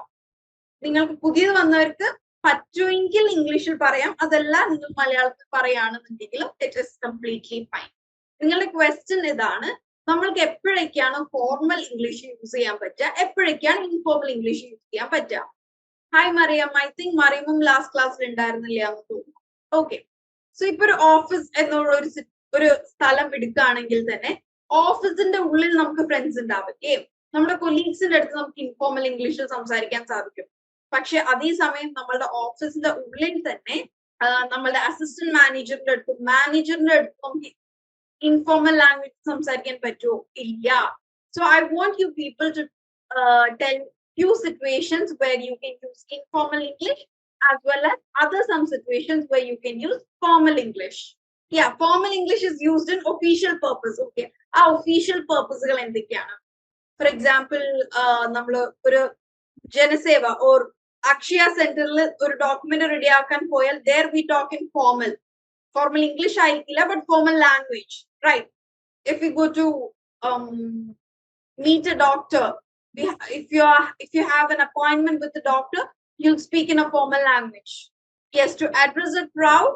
നിങ്ങൾക്ക് പുതിയത് വന്നവർക്ക് പറ്റുമെങ്കിൽ ഇംഗ്ലീഷിൽ പറയാം, അതല്ല നിങ്ങൾ മലയാളത്തിൽ പറയുകയാണെന്നുണ്ടെങ്കിൽ ഇറ്റ് ഇസ് കംപ്ലീറ്റ്ലി ഫൈൻ. നിങ്ങളുടെ ക്വസ്റ്റ്യൻ ഇതാണ്, നമ്മൾക്ക് എപ്പോഴൊക്കെയാണ് ഫോർമൽ ഇംഗ്ലീഷ് യൂസ് ചെയ്യാൻ പറ്റുക, എപ്പോഴൊക്കെയാണ് ഇൻഫോർമൽ ഇംഗ്ലീഷ് യൂസ് ചെയ്യാൻ പറ്റുക? ഹായ് മറിയം, ഐ തിങ്ക് മറിയമും ലാസ്റ്റ് ക്ലാസ്സിൽ ഉണ്ടായിരുന്നില്ല എന്ന് തോന്നുന്നു. ഓക്കെ, സോ ഇപ്പൊ ഒരു ഓഫീസ് എന്നുള്ള ഒരു സ്ഥലം എടുക്കുകയാണെങ്കിൽ തന്നെ ഓഫീസിന്റെ ഉള്ളിൽ നമുക്ക് ഫ്രണ്ട്സ് ഉണ്ടാവില്ലേ? നമ്മുടെ കൊലീഗ്സിന്റെ അടുത്ത് നമുക്ക് ഇൻഫോർമൽ ഇംഗ്ലീഷിൽ സംസാരിക്കാൻ സാധിക്കും. പക്ഷെ അതേസമയം നമ്മളുടെ ഓഫീസിന്റെ ഉള്ളിൽ തന്നെ നമ്മളുടെ അസിസ്റ്റന്റ് മാനേജറിന്റെ അടുത്ത് നമുക്ക് informal language സംസാരിക്കാൻ പറ്റുമോ? ഇല്ല. So I want you people to tell few situations where you can use informal English as well as other some situations where you can use formal English. Yeah, formal English is used in official purpose. Okay, official purposes എന്തൊക്കെയാണ്? For example, നമ്മള് ഒരു ജനസേവ or Akshaya സെന്ററിൽ ഒരു document റെഡിയാക്കാൻ പോയാൽ there we talk in formal English ആയിരിക്കില്ല, but formal language, right? If we go to meet a doctor, if you have an appointment with the doctor, you'll speak in a formal language. Yes, to address a crowd,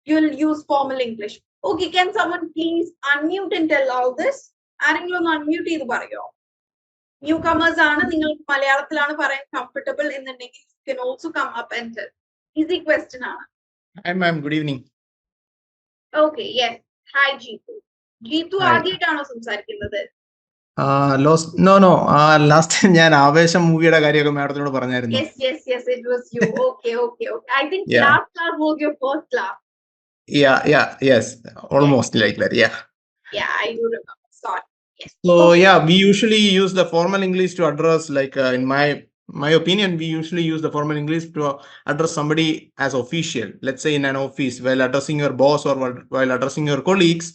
you'll use formal English. Okay, can someone please unmute and tell all this? ആരെങ്കിലും ഒന്ന് unmute ചെയ്ത് പറയോ? Newcomers ആണ്, നിങ്ങൾക്ക് മലയാളത്തിലാണ് പറയാൻ comfortable എന്നുണ്ടെങ്കിൽ you can also come up and tell. Easy question ആണ്. Hi ma'am, good evening. Okay, yes. Hi Jeetu. Jeetu Hi. ആദ്യമായിട്ടാണോ സംസാരിക്കുന്നത്? Last time ഞാൻ ആവേശം മൂവിയുടെ കാര്യമൊക്കെ മാഡത്തിനോട് പറഞ്ഞായിരുന്നു. Yes, it was you. Okay. I think Yeah. last class was your first class. Yes, almost like that, yeah. Yeah, I do remember. Sorry. Yes. So Okay. yeah, we usually use the formal English to address, like in my opinion, we usually use the formal English to address somebody as official. Let's say in an office, while addressing your boss or while addressing your colleagues,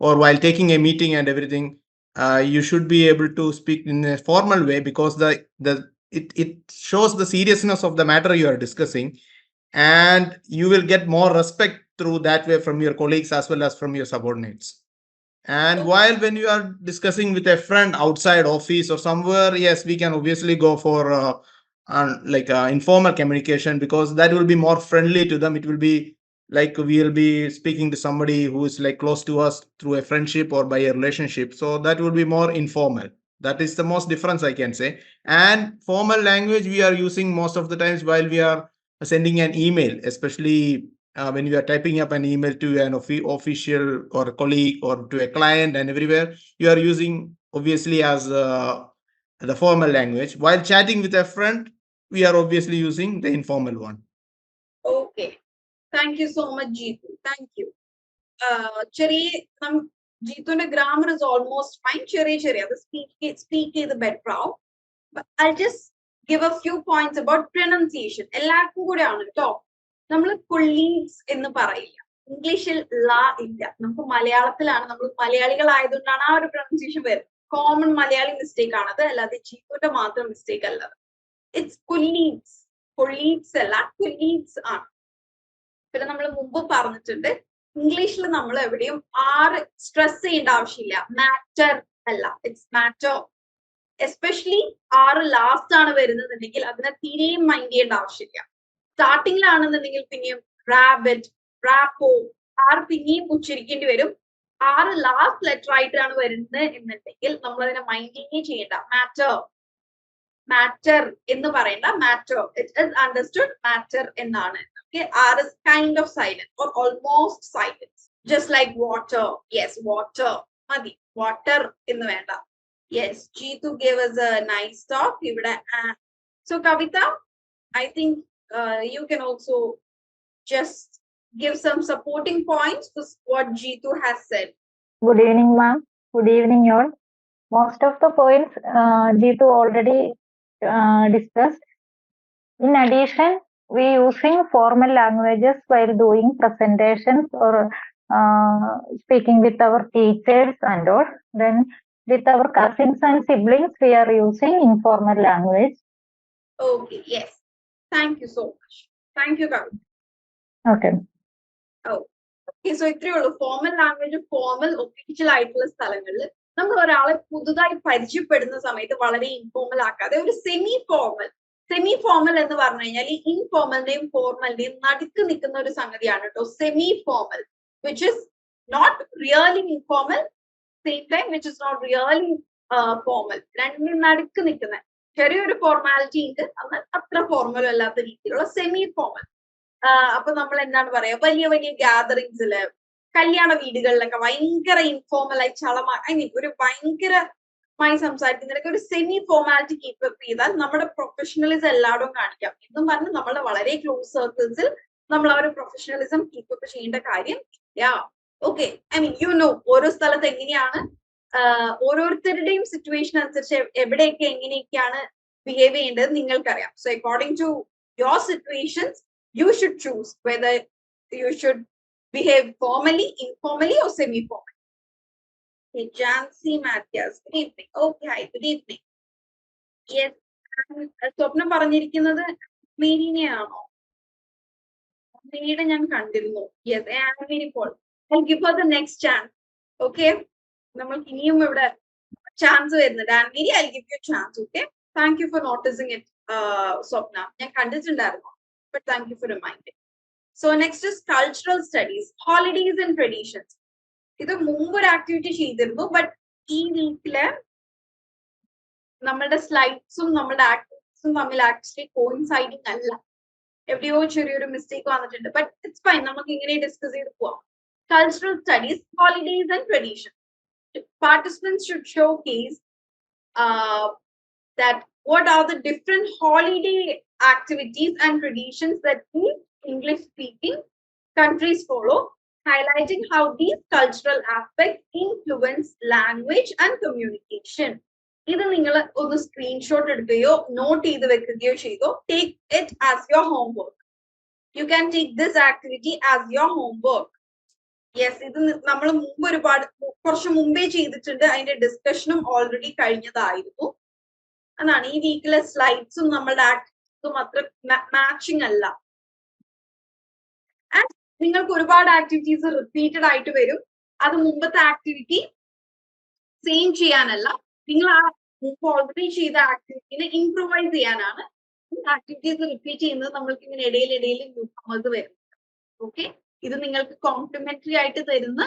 or while taking a meeting and everything. You should be able to speak in a formal way, because it shows the seriousness of the matter you are discussing, and you will get more respect through that way from your colleagues as well as from your subordinates. And while when you are discussing with a friend outside office or somewhere, yes, we can obviously go for informal communication, because that will be more friendly to them. It will be like we'll be speaking to somebody who is like close to us through a friendship or by a relationship. So that will be more informal. That is the most difference I can say. And formal language we are using most of the times while we are sending an email, especially when you are typing up an email to an official or a colleague or to a client, and everywhere you are using obviously as the formal language. While chatting with a friend, we are obviously using the informal one. Okay. Thank you so much, Jeetu. Thank you. Jeetu's grammar is almost fine. The speak is the better. But I'll just give a few points about pronunciation. എല്ലാവർക്കും കൂടെ ആണ് കേട്ടോ. നമ്മൾ colleagues എന്ന് പറയില്ല. ഇംഗ്ലീഷിൽ ലാ ഇല്ല. നമുക്ക് മലയാളത്തിലാണ്, നമ്മൾ മലയാളികളായതുകൊണ്ടാണ് ആ ഒരു പ്രൊനൗൺസിയേഷൻ വരുന്നത്. കോമൺ മലയാളി മിസ്റ്റേക്ക് ആണത്, അല്ലാതെ ജീത്തുവിന്റെ മാത്രം മിസ്റ്റേക്ക് അല്ലത്. ഇറ്റ്സ് കൊളീഗ്സ് അല്ല, കൊളീഗ്സ് ആണ്. പിന്നെ നമ്മൾ മുമ്പ് പറഞ്ഞിട്ടുണ്ട്, ഇംഗ്ലീഷിൽ നമ്മൾ എവിടെയും സ്ട്രെസ് ചെയ്യേണ്ട ആവശ്യമില്ല. മാറ്റർ അല്ല, ഇറ്റ്സ് മാറ്റർ. എസ്പെഷ്യലി ലാസ്റ്റ് ആണ് വരുന്നതെന്നുണ്ടെങ്കിൽ അതിനെ തീരെയും മൈൻഡ് ചെയ്യേണ്ട ആവശ്യമില്ല. സ്റ്റാർട്ടിങ്ങിലാണെന്നുണ്ടെങ്കിൽ പിന്നെയും റാബിറ്റ്, റാപ്പോ, പിന്നെയും ഉച്ചരിക്കേണ്ടി വരും. ലാസ്റ്റ് ലെറ്റർ ആയിട്ടാണ് വരുന്നത് എന്നുണ്ടെങ്കിൽ നമ്മൾ അതിനെ മൈൻഡിങ് ചെയ്യേണ്ട. മാറ്റർ എന്ന് പറയേണ്ട, matter. It is understood, matter എന്നാണ്. Okay, R is kind of silent or almost silent, just like water. Yes, water. Madi, water in the venda. Yes, Jeetu gave us a nice talk. So Kavita, I think you can also just give some supporting points to what Jeetu has said. Good evening, ma'am. Good evening, all. Most of the points Jeetu already discussed. In addition, we using formal languages while doing presentations or speaking with our teachers and all. Then with our cousins and siblings, we are using informal language. Okay, yes. Thank you so much. Thank you, Kavita. Okay. Okay, so ഇത്രയേ ഉള്ളൂ. Formal language, formal official ആയിട്ടുള്ള സ്ഥലങ്ങളിൽ നമ്മൾ ഒരാളെ പുതുതായി പരിചയപ്പെടുന്ന സമയത്ത് വളരെ informal ആക്കാതെ ഒരു സെമി ഫോർമൽ എന്ന് പറഞ്ഞു കഴിഞ്ഞാൽ ഈ ഇൻഫോർമലിന്റെയും ഫോർമലിന്റെയും നടുക്ക് നിൽക്കുന്ന ഒരു സംഗതിയാണ് കേട്ടോ semi formal, which is not really informal, same time which is not really formal. രണ്ടിനും നടുക്ക് നിൽക്കുന്ന ചെറിയൊരു ഫോർമാലിറ്റി ഉണ്ട്, എന്നാൽ അത്ര ഫോർമലും അല്ലാത്ത രീതിയിലുള്ള സെമി ഫോർമൽ. അപ്പൊ നമ്മൾ എന്താണ് പറയാ, വലിയ വലിയ ഗ്യാതറിങ്സില്, കല്യാണ വീടുകളിലൊക്കെ ഭയങ്കര ഇൻഫോർമലായി ഒരു ഭയങ്കരമായി സംസാരിക്കുന്നതിനൊക്കെ ഒരു സെമി ഫോർമാലിറ്റി കീപ്പപ്പ് ചെയ്താൽ നമ്മുടെ പ്രൊഫഷണലിസം എല്ലായിടും കാണിക്കാം എന്നും പറഞ്ഞ് നമ്മുടെ വളരെ ക്ലോസ് സർക്കിൾസിൽ നമ്മൾ ആ ഒരു പ്രൊഫഷണലിസം കീപ്പപ്പ് ചെയ്യേണ്ട കാര്യം ഇല്ല. ഓക്കെ, ഓരോ സ്ഥലത്ത് എങ്ങനെയാണ് ഓരോരുത്തരുടെയും സിറ്റുവേഷൻ അനുസരിച്ച് എവിടെയൊക്കെ എങ്ങനെയൊക്കെയാണ് ബിഹേവ് ചെയ്യേണ്ടത് നിങ്ങൾക്കറിയാം. So according to your situations You should choose whether you should behave formally, informally, or semi-formally. Okay, Jancy Matthias, good evening. Okay, hi, good evening. Yes, സ്വപ്നം പറഞ്ഞിരിക്കുന്നത് മീനിനെയാണോ? മീനിയുടെ ഞാൻ കണ്ടിരുന്നു. Yes, Ann Meeni Paul. I'll give her the next chance. Okay, നമ്മൾക്ക് ഇനിയും ഇവിടെ chance വരുന്നുണ്ട്. ആൻമീനി, I'll give you a chance. Okay, thank you for noticing it, സ്വപ്ന. ഞാൻ കണ്ടിട്ടുണ്ടായിരുന്നു, but thank you for reminding. So next is cultural studies, holidays and traditions. ഇത് മുമ്പ് ഒരു activity ചെയ്തിരുന്നു, ബട്ട് ഈ വീക്കില് നമ്മളുടെ സ്ലൈഡ്സും നമ്മളുടെ ആക്ടിവിറ്റീസും തമ്മിൽ ആക്ച്വലി കോയിൻസൈഡിങ് അല്ല. എവിടെയോ ചെറിയൊരു മിസ്റ്റേക്ക് വന്നിട്ടുണ്ട്, ബട്ട് ഇറ്റ്സ് ഫൈൻ. നമുക്ക് ഇങ്ങനെ ഡിസ്കസ് ചെയ്ത് പോവാം. Cultural studies, holidays and traditions. Participants should showcase that what are the different holiday activities and traditions that English-speaking countries follow, highlighting how these cultural aspects influence language and communication. ഇത് നിങ്ങൾ ഒന്ന് screenshot എടുക്കുകയോ not ചെയ്ത് വെക്കുകയോ ചെയ്തോ. Take it as your homework. You can take this activity as your homework. Yes, ഇത് നമ്മൾ മുമ്പ് കുറച്ച് മുമ്പേ ചെയ്തിട്ടുണ്ട്. അതിന്റെ ഡിസ്കഷനും ഓൾറെഡി കഴിഞ്ഞതായിരുന്നു. അതാണ് ഈ വീക്കിലെ സ്ലൈഡ്സും നമ്മളുടെ ആക്ടിവിറ്റീസും അത്ര മാച്ചിങ് അല്ല. ആൻഡ് നിങ്ങൾക്ക് ഒരുപാട് ആക്ടിവിറ്റീസ് റിപ്പീറ്റഡ് ആയിട്ട് വരും. അത് മുമ്പത്തെ ആക്ടിവിറ്റി സെയിം ചെയ്യാനല്ല, നിങ്ങൾ ആ മുമ്പ് ഓൾറെഡി ചെയ്ത ആക്ടിവിറ്റിനെ ഇംപ്രൂവൈസ് ചെയ്യാനാണ്. ആക്ടിവിറ്റീസ് റിപ്പീറ്റ് ചെയ്യുന്നത് നമ്മൾക്ക് ഇങ്ങനെ ഇടയിൽ ന്യൂ കമേഴ്സ് വരുന്നുണ്ട്. ഓക്കെ, ഇത് നിങ്ങൾക്ക് കോംപ്ലിമെന്ററി ആയിട്ട് തരുന്ന,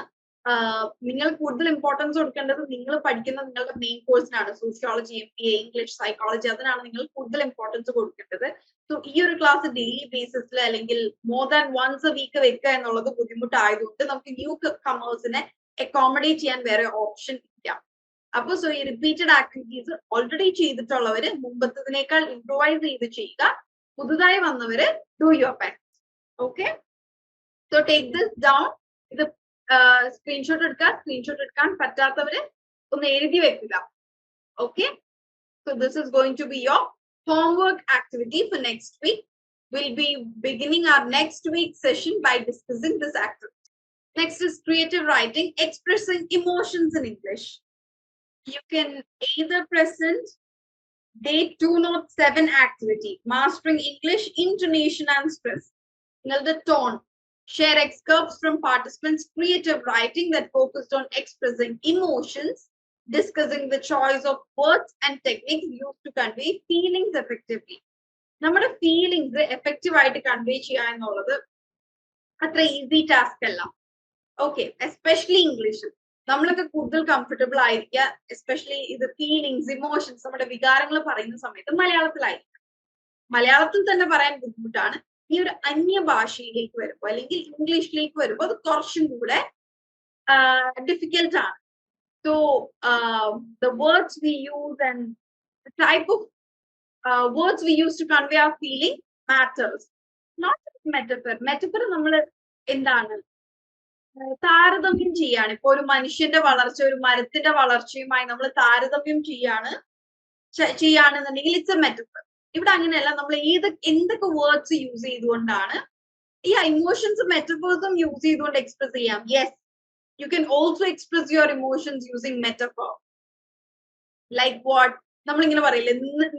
നിങ്ങൾ കൂടുതൽ ഇമ്പോർട്ടൻസ് കൊടുക്കേണ്ടത് നിങ്ങൾ പഠിക്കുന്ന നിങ്ങളുടെ മെയിൻ കോഴ്സിനാണ്. സോഷ്യോളജി, MBA, ഇംഗ്ലീഷ്, സൈക്കോളജി, അതിനാണ് നിങ്ങൾ കൂടുതൽ ഇമ്പോർട്ടൻസ് കൊടുക്കേണ്ടത്. സോ ഈ ഒരു ക്ലാസ് ഡെയിലി ബേസിസിൽ അല്ലെങ്കിൽ more than once a week വെക്കുക എന്നുള്ളത് ബുദ്ധിമുട്ടായതുകൊണ്ട് നമുക്ക് ന്യൂ കമേഴ്സിനെ അക്കോമഡേറ്റ് ചെയ്യാൻ വേറെ ഓപ്ഷൻ ഇല്ല. അപ്പൊ സോ ഈ റിപ്പീറ്റഡ് ആക്ടിവിറ്റീസ് ഓൾറെഡി ചെയ്തിട്ടുള്ളവര് മുമ്പത്തതിനേക്കാൾ ഇംപ്രൂവൈസ് ചെയ്ത് ചെയ്യുക. പുതുതായി വന്നവര് do your best. Okay, so take this down. ഇത് സ്ക്രീൻഷോട്ട് എടുക്കുക. സ്ക്രീൻഷോട്ട് എടുക്കാൻ പറ്റാത്തവര് ഒന്ന് എഴുതി വെക്കുക. Okay, so this is going to be your homework activity for next week. We'll be beginning our next week session by discussing this activity. Next is creative writing, expressing emotions in English. You can either present day 207 activity, mastering English intonation and stress. The tone. Share excerpts from participants' creative writing that focused on expressing emotions, discussing the choice of words and techniques used to convey feelings effectively. നമ്മുടെ feelings effective ആയിട്ട് convey ചെയ്യുക എന്നുള്ളത് അത്ര easy task അല്ല. Okay, especially ഇംഗ്ലീഷിൽ നമ്മളൊക്കെ കൂടുതൽ comfortable ആയിരിക്കുക, എസ്പെഷ്യലി ഇത് ഫീലിങ്സ്, ഇമോഷൻസ്, നമ്മുടെ വികാരങ്ങൾ പറയുന്ന സമയത്ത് മലയാളത്തിലായിരിക്കും. മലയാളത്തിൽ തന്നെ പറയാൻ ബുദ്ധിമുട്ടാണ്. ഈ ഒരു അന്യ ഭാഷയിലേക്ക് വരുമ്പോൾ അല്ലെങ്കിൽ ഇംഗ്ലീഷിലേക്ക് വരുമ്പോൾ അത് കുറച്ചും കൂടെ ഡിഫിക്കൽട്ട് ആണ്. So the words we use and the type of words we use to convey our feeling matters. Not metaphor. Metaphor നമ്മൾ എന്താണ് താരതമ്യം ചെയ്യാണ്. ഇപ്പൊ ഒരു മനുഷ്യന്റെ വളർച്ച ഒരു മരത്തിന്റെ വളർച്ചയുമായി നമ്മൾ താരതമ്യം ചെയ്യാണെന്നുണ്ടെങ്കിൽ ഇറ്റ്സ് എ മെറ്റഫർ. ഇവിടെ അങ്ങനെയല്ല. നമ്മൾ എന്തൊക്കെ വേർഡ്സ് യൂസ് ചെയ്തുകൊണ്ടാണ് ഈ ഇമോഷൻസും മെറ്റഫേഴ്സും യൂസ് ചെയ്തുകൊണ്ട് എക്സ്പ്രസ് ചെയ്യാം. Yes, you can also express your emotions using metaphor. Like what? നമ്മളിങ്ങനെ പറയില്ലേ,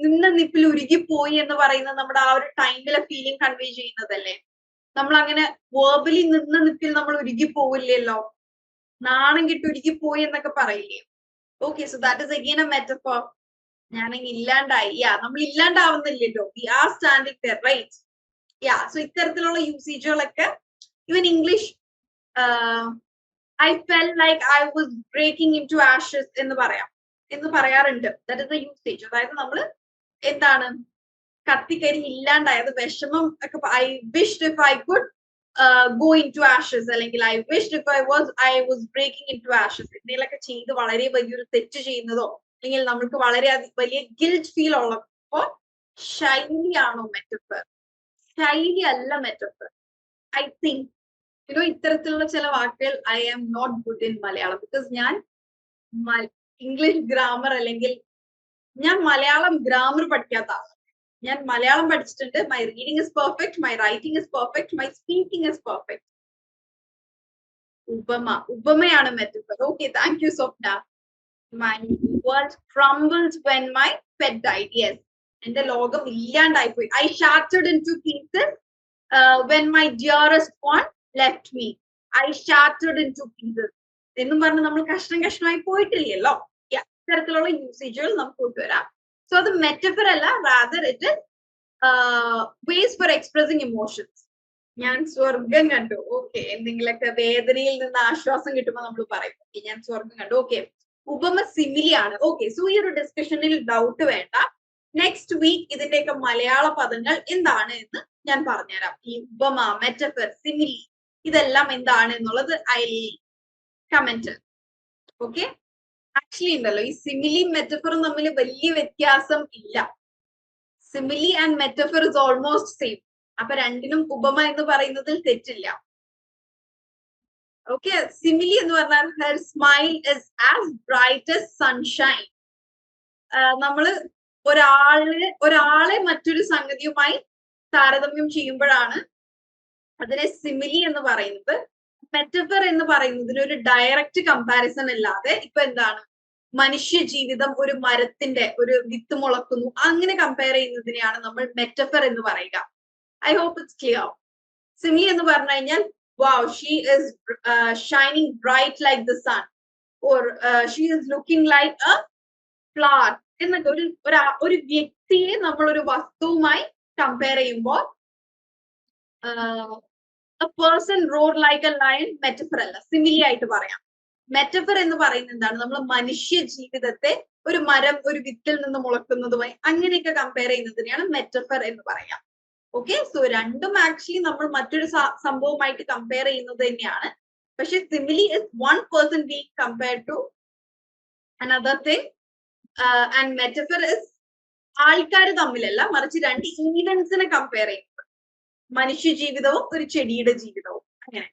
നിന്ന നിപ്പിൽ ഉരുകിപ്പോയി എന്ന് പറയുന്നത് നമ്മുടെ ആ ഒരു ടൈമിലെ ഫീലിംഗ് കൺവേ ചെയ്യുന്നതല്ലേ. നമ്മൾ അങ്ങനെ വേർബലി നിന്ന നിപ്പിൽ നമ്മൾ ഉരുകിപ്പോവില്ലല്ലോ, നാണം കിട്ടി ഉരുകിപ്പോയി എന്നൊക്കെ പറയില്ലേ. Okay, so that is again a metaphor. ഞാനങ്ങ് ഇല്ലാണ്ടായി. നമ്മൾ ഇല്ലാണ്ടാവുന്നില്ലല്ലോ, we are standing there, right? So ഇത്തരത്തിലുള്ള യൂസേജുകളൊക്കെ even English I felt like I was breaking into ashes എന്ന് പറയാറുണ്ട്. That is the usage. അതായത് നമ്മൾ എന്താണ് കത്തിക്കരി ഇല്ലാണ്ടായത്, വിഷമം ഒക്കെ. I wished if I could go into ashes, അല്ലെങ്കിൽ I wished if I was breaking into ashes. എന്തെങ്കിലുമൊക്കെ ചെയ്ത് വളരെ വലിയൊരു തെറ്റ് ചെയ്യുന്നതോ അല്ലെങ്കിൽ നമ്മൾക്ക് വളരെ വലിയ ഗിൽറ്റ് ഫീൽ ഉള്ളപ്പോ ശൈലിയാണോ മെറ്റഫർ? ശൈലി അല്ല മെറ്റഫർ. I think ഇത്തരത്തിലുള്ള ചില വാക്കുകൾ I am not good in Malayalam. Because ഞാൻ ഇംഗ്ലീഷ് ഗ്രാമർ അല്ലെങ്കിൽ ഞാൻ മലയാളം ഗ്രാമർ പഠിക്കാത്ത ആളാണ്. ഞാൻ മലയാളം പഠിച്ചിട്ടുണ്ട്. My reading is perfect, my writing is perfect, my speaking is perfect. ഉപമ, ഉപമയാണ് metaphor. Okay, thank you Swapna. My world crumbled when my pet died. Yes, എന്റെ ലോകം ഇല്ലാണ്ടായിപ്പോയി. I shattered into pieces when my dearest one left me. I shattered into pieces എന്നും പറഞ്ഞ് നമ്മൾ കഷ്ണം കഷ്ണമായി പോയിട്ടില്ലല്ലോ. ഇത്തരത്തിലുള്ള യൂസേജുകൾ നമുക്ക് കൊണ്ടുവരാം. സോ അത് മെറ്റഫർ അല്ല, rather it is ways for expressing emotions. ഞാൻ സ്വർഗം കണ്ടു. ഓക്കെ, എന്തെങ്കിലുമൊക്കെ വേദനയിൽ നിന്ന് ആശ്വാസം കിട്ടുമ്പോൾ നമ്മൾ പറയും ഞാൻ സ്വർഗം കണ്ടു. ഓക്കെ, ഉപമ സിമിലിയാണ്. ഓക്കെ, സോ ഈ ഒരു ഡിസ്കഷനിൽ ഡൗട്ട് വേണ്ട. നെക്സ്റ്റ് വീക്ക് ഇതിന്റെയൊക്കെ മലയാള പദങ്ങൾ എന്താണ് എന്ന് ഞാൻ പറഞ്ഞുതരാം. ഈ ഉപമ, മെറ്റഫർ, സിമിലി ഇതെല്ലാം എന്താണ് എന്നുള്ളത് ഐ കമന്റ്. ഓക്കെ, ആക്ച്വലി ഉണ്ടല്ലോ ഈ സിമിലി മെറ്റഫറും തമ്മിൽ വലിയ വ്യത്യാസം ഇല്ല. Simile and metaphor is almost same. അപ്പൊ രണ്ടിനും ഉപമ എന്ന് പറയുന്നതിൽ തെറ്റില്ല. ഓക്കെ, സിമിലി എന്ന് പറഞ്ഞാൽ her smile is as bright as sunshine. നമ്മള് ഒരാളെ മറ്റൊരു സംഗതിയുമായി താരതമ്യം ചെയ്യുമ്പോഴാണ് അതിനെ സിമിലി എന്ന് പറയുന്നത്. മെറ്റഫർ എന്ന് പറയുന്നതിന് ഒരു ഡയറക്റ്റ് കമ്പാരിസൺ ഇല്ലാതെ ഇപ്പൊ എന്താണ് മനുഷ്യ ജീവിതം ഒരു മരത്തിന്റെ ഒരു വിത്ത് മുളക്കുന്നു അങ്ങനെ കമ്പയർ ചെയ്യുന്നതിനെയാണ് നമ്മൾ മെറ്റഫർ എന്ന് പറയുക. I hope it's clear. Simile എന്ന് പറഞ്ഞു കഴിഞ്ഞാൽ wow, she is shining bright like the sun, or she is looking like a flower. എന്നൊക്കെ ഒരു വ്യക്തിയെ നമ്മൾ ഒരു വസ്തുവുമായി കമ്പയർ ചെയ്യുമ്പോൾ a person roar like a lion metaphor അല്ല, സിമിലി ആയിട്ട് പറയാം. മെറ്റഫർ എന്ന് പറയുന്നത് എന്താണ്, നമ്മൾ മനുഷ്യ ജീവിതത്തെ ഒരു മരം ഒരു വിത്തിൽ നിന്ന് മുളക്കുന്നതുമായി അങ്ങനെയൊക്കെ കമ്പയർ ചെയ്യുന്നതിനെയാണ് മെറ്റഫർ എന്ന് പറയാം. ഓക്കെ, സോ രണ്ടും ആക്ച്വലി നമ്മൾ മറ്റൊരു സംഭവമായിട്ട് കമ്പയർ ചെയ്യുന്നത് തന്നെയാണ്. പക്ഷെ simile is one person being compared to another thing and metaphor is ആൾക്കാർ തമ്മിലല്ല, മറിച്ച് രണ്ട് ഈവൻസിനെ കമ്പയർ ചെയ്യുന്നത്. മനുഷ്യ ജീവിതവും ഒരു ചെടിയുടെ ജീവിതവും അങ്ങനെ.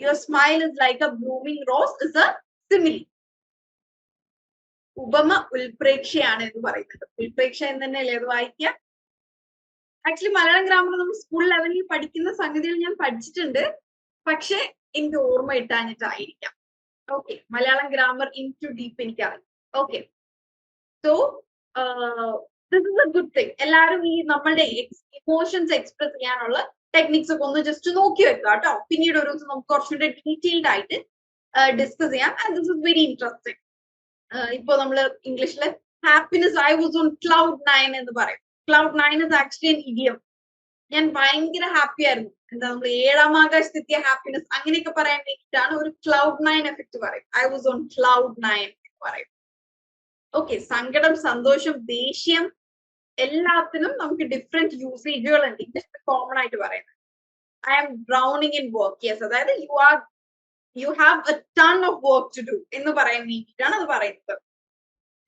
Your smile is like a blooming rose is a simile. ഉപമ ഉൽപ്രേക്ഷയാണ് എന്ന് പറയുന്നത്. ഉൽപ്രേക്ഷ എന്ന് തന്നെയല്ലേ അത് വായിക്കുക. ആക്ച്വലി മലയാളം ഗ്രാമർ നമ്മൾ സ്കൂൾ ലെവലിൽ പഠിക്കുന്ന സംഗതികൾ ഞാൻ പഠിച്ചിട്ടുണ്ട്, പക്ഷെ എനിക്ക് ഓർമ്മ ഇട്ടാഞ്ഞിട്ടായിരിക്കാം. Okay, Malayalam grammar in too deep എനിക്കറിയാം. Okay, so this is a good thing. എല്ലാവരും ഈ നമ്മളുടെ ഇമോഷൻസ് എക്സ്പ്രസ് ചെയ്യാനുള്ള ടെക്നിക്സ് ഒക്കെ ഒന്ന് ജസ്റ്റ് നോക്കി വെക്കുക കേട്ടോ. പിന്നീട് ഒരു ദിവസം നമുക്ക് കുറച്ചുകൂടെ ഡീറ്റെയിൽഡ് ആയിട്ട് ഡിസ്കസ് ചെയ്യാം. And this is very interesting. ഇപ്പൊ നമ്മള് ഇംഗ്ലീഷില് happiness I was on cloud 9 എന്ന് പറയും. Cloud 9 is actually N idiom. ഞാൻ ഭയങ്കര ഹാപ്പി ആയിരുന്നു. എന്താ നമ്മൾ 7ാം ആകാശത്തെത്തിയ ഹാപ്പിനെസ് അങ്ങനെയൊക്കെ പറയാൻ വേണ്ടിയിട്ടാണ് ഒരു ക്ലൗഡ് 9 എഫക്ട് പറയും. ഐ വാസ് ഓൺ ക്ലൗഡ് 9 എന്ന് പറയും. ഓക്കെ, സങ്കടം, സന്തോഷം, ദേഷ്യം എല്ലാത്തിനും നമുക്ക് ഡിഫറെന്റ് യൂസേജുകൾ ഉണ്ട്. ഇംഗ്ലീഷിൽ കോമൺ ആയിട്ട് പറയുന്നത് I am drowning in work. Yes, അതായത് you have a ton of work to do എന്ന് പറയാൻ വേണ്ടിയിട്ടാണ് അത് പറയുന്നത്.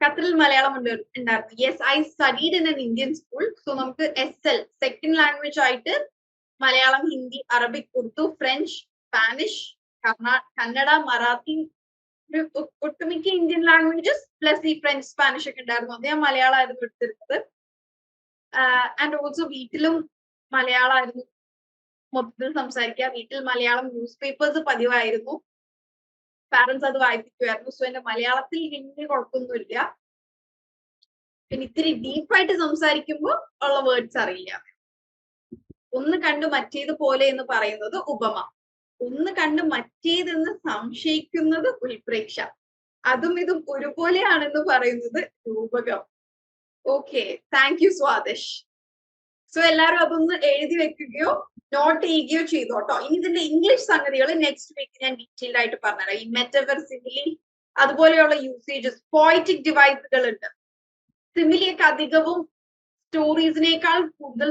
ഖത്തറിൽ മലയാളം ഉണ്ടായിരുന്നു. Yes, I studied in an Indian school. So നമുക്ക് SL സെക്കൻഡ് ലാംഗ്വേജ് ആയിട്ട് Malayalam, Hindi, Arabic, Urdu, French, Spanish, Kannada, Marathi, ഒട്ടുമിക്ക ഇന്ത്യൻ ലാംഗ്വേജസ് പ്ലസ് ഈ ഫ്രഞ്ച്, സ്പാനിഷ് ഒക്കെ ഉണ്ടായിരുന്നു. അത് ഞാൻ മലയാളമായിരുന്നു എടുത്തിരുന്നത്. ആൻഡ് ഓൾസോ വീട്ടിലും മലയാളമായിരുന്നു മൊത്തത്തിൽ സംസാരിക്കുക. വീട്ടിൽ മലയാളം ന്യൂസ് പേപ്പേഴ്സ് പതിവായിരുന്നു. പാരന്റ്സ് അത് വായിപ്പിക്കുമായിരുന്നു. സോ എന്റെ മലയാളത്തിൽ വലിയ കുഴപ്പമൊന്നുമില്ല. പിന്നെ ഇത്തിരി ഡീപ്പായിട്ട് സംസാരിക്കുമ്പോൾ ഉള്ള വേർഡ്സ് അറിയില്ല. ഒന്ന് കണ്ട് മറ്റേത് പോലെ എന്ന് പറയുന്നത് ഉപമ. ഒന്ന് കണ്ട് മറ്റേതെന്ന് സംശയിക്കുന്നത് ഉൽപ്രേക്ഷ. അതും ഇതും ഒരുപോലെയാണെന്ന് പറയുന്നത് രൂപകം. Okay, thank you Swadish. So എല്ലാവരും അതൊന്ന് എഴുതി വെക്കുകയോ നോട്ട് ചെയ്യുകയോ ചെയ്തോട്ടോ. ഇനി ഇതിന്റെ ഇംഗ്ലീഷ് സംഗതികൾ നെക്സ്റ്റ് വീക്ക് ഞാൻ ഡീറ്റെയിൽഡ് ആയിട്ട് പറഞ്ഞുതരാം. ഈ മെറ്റഫർ, സിമിലി അതുപോലെയുള്ള യൂസേജസ്, പോയറ്റിക് ഡിവൈസുകൾ ഉണ്ട്. സിമിലിയൊക്കെ അധികവും സ്റ്റോറീസിനേക്കാൾ കൂടുതൽ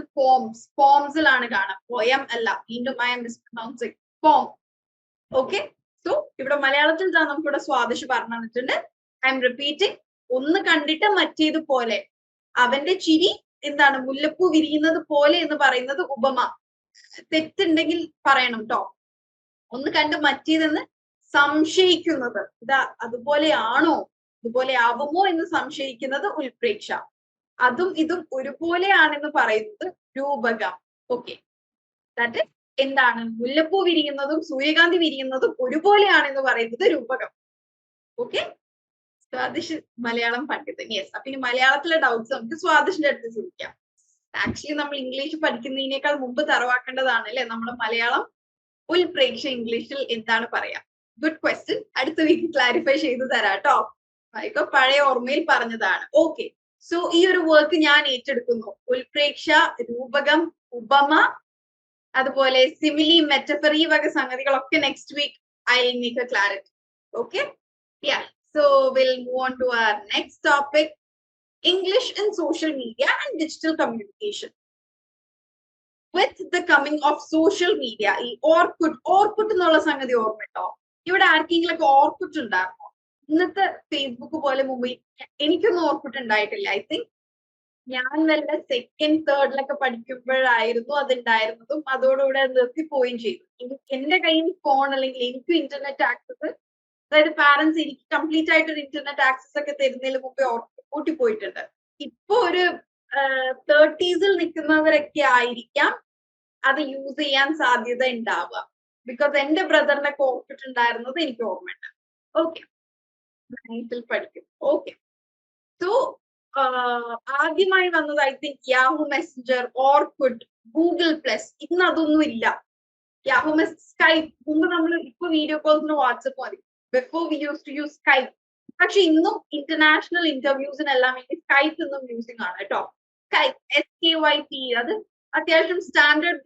ഫോംസിലാണ് കാണാം. പോയം അല്ല, വീണ്ടും I'm mispronouncing, form. Okay, so ഇവിടെ മലയാളത്തിൽ നമുക്കിവിടെ സ്വാദിഷ് പറഞ്ഞു തന്നിട്ടുണ്ട്. I'm repeating. ഒന്ന് കണ്ടിട്ട് മറ്റേത് പോലെ, അവന്റെ ചിരി എന്താണ് മുല്ലപ്പൂ വിരിയുന്നത് പോലെ എന്ന് പറയുന്നത് ഉപമ. തെറ്റുണ്ടെങ്കിൽ പറയണം കേട്ടോ. ഒന്ന് കണ്ട് മറ്റേതെന്ന് സംശയിക്കുന്നത്, ഇതാ അതുപോലെയാണോ, ഇതുപോലെ ആവുമോ എന്ന് സംശയിക്കുന്നത് ഉൽപ്രേക്ഷ. അതും ഇതും ഒരുപോലെയാണെന്ന് പറയുന്നത് രൂപകം. ഓക്കെ, ദാറ്റ് ഇസ് എന്താണ്? മുല്ലപ്പൂ വിരിയുന്നതും സൂര്യകാന്തി വിരിയുന്നതും ഒരുപോലെയാണെന്ന് പറയുന്നത് രൂപകം. ഓക്കെ, സ്വാദിഷ് മലയാളം പണ്ഡിതൻ. യെസ്, അപ്പൊ ഇനി മലയാളത്തിലെ ഡൗട്ട്സ് നമുക്ക് സ്വാദിഷിന്റെ അടുത്ത് ചോദിക്കാം. ആക്ച്വലി നമ്മൾ ഇംഗ്ലീഷ് പഠിക്കുന്നതിനേക്കാൾ മുമ്പ് തറവാക്കേണ്ടതാണ് അല്ലെ നമ്മൾ മലയാളം. ഉൾപ്രേക്ഷ ഇംഗ്ലീഷിൽ എന്താണ് പറയാ? Good question. അടുത്ത വീക്ക് ക്ലാരിഫൈ ചെയ്തു തരാം കേട്ടോ. ഇപ്പൊ പഴയ ഓർമ്മയിൽ പറഞ്ഞതാണ്. ഓക്കെ, സോ ഈ ഒരു വർക്ക് ഞാൻ ഏറ്റെടുക്കുന്നു. ഉൾപ്രേക്ഷ, രൂപകം, ഉപമ, അതുപോലെ സിമിലി, മെറ്റഫർ, ഈ വക സംഗതികളൊക്കെ next week I will make a clarity. Okay, yeah, so will move on to our next topic, English in social media and digital communication. With the coming of social media, ഈ ഓർക്കുട്ട് എന്നുള്ള സംഗതി ഓർമ്മയുണ്ടോ? ഇവിടെ ആർക്കെങ്കിലൊക്കെ ഓർക്കുട്ട് ഉണ്ടായിരുന്നോ? ഇന്നത്തെ ഫേസ്ബുക്ക് പോലെ മുമ്പ് എനിക്കൊന്നും ഓർക്കുട്ട് ഉണ്ടായിട്ടില്ല. ഐ തിങ്ക് ഞാൻ വല്ല സെക്കൻഡ് തേർഡിലൊക്കെ പഠിക്കുമ്പോഴായിരുന്നു അതുണ്ടായിരുന്നതും അതോടുകൂടെ നിർത്തിപ്പോവുകയും ചെയ്തു. എന്റെ കയ്യിൽ ഫോൺ അല്ലെങ്കിൽ എനിക്ക് ഇന്റർനെറ്റ് ആക്സസ്, അതായത് പാരന്റ്സ് എനിക്ക് കംപ്ലീറ്റ് ആയിട്ട് ഒരു ഇന്റർനെറ്റ് ആക്സസ് ഒക്കെ തരുന്നതിന് മുമ്പേ കൂട്ടിപ്പോയിട്ടുണ്ട്. ഇപ്പൊ ഒരു 30s നിൽക്കുന്നവരൊക്കെ ആയിരിക്കാം അത് യൂസ് ചെയ്യാൻ സാധ്യത ഉണ്ടാവുക. ബിക്കോസ് എന്റെ ബ്രദറിനൊക്കെ ഓർത്തിട്ടുണ്ടായിരുന്നത് എനിക്ക് ഓർമ്മയുണ്ട്. ഓക്കെ, 9th പഠിക്കും. ഓക്കെ, സോ ആദ്യമായി വന്നത് I think Yahoo Messenger, Orkut, Google Plus. ഇന്ന് അതൊന്നും ഇല്ല. യാഹു സ്കൈപ്പ്, മുമ്പ് നമ്മൾ ഇപ്പൊ വീഡിയോ കോൾസിന് വാട്സപ്പ് മതി. Before we use to use Skype. പക്ഷെ ഇന്നും ഇന്റർനാഷണൽ ഇന്റർവ്യൂസിനെല്ലാം വേണ്ടി സ്കൈപ്പ് ഇന്നും യൂസിങ് ആണ് കേട്ടോ. സ്കൈപ്പ്, SKYP, അത് അത്യാവശ്യം സ്റ്റാൻഡേർഡ്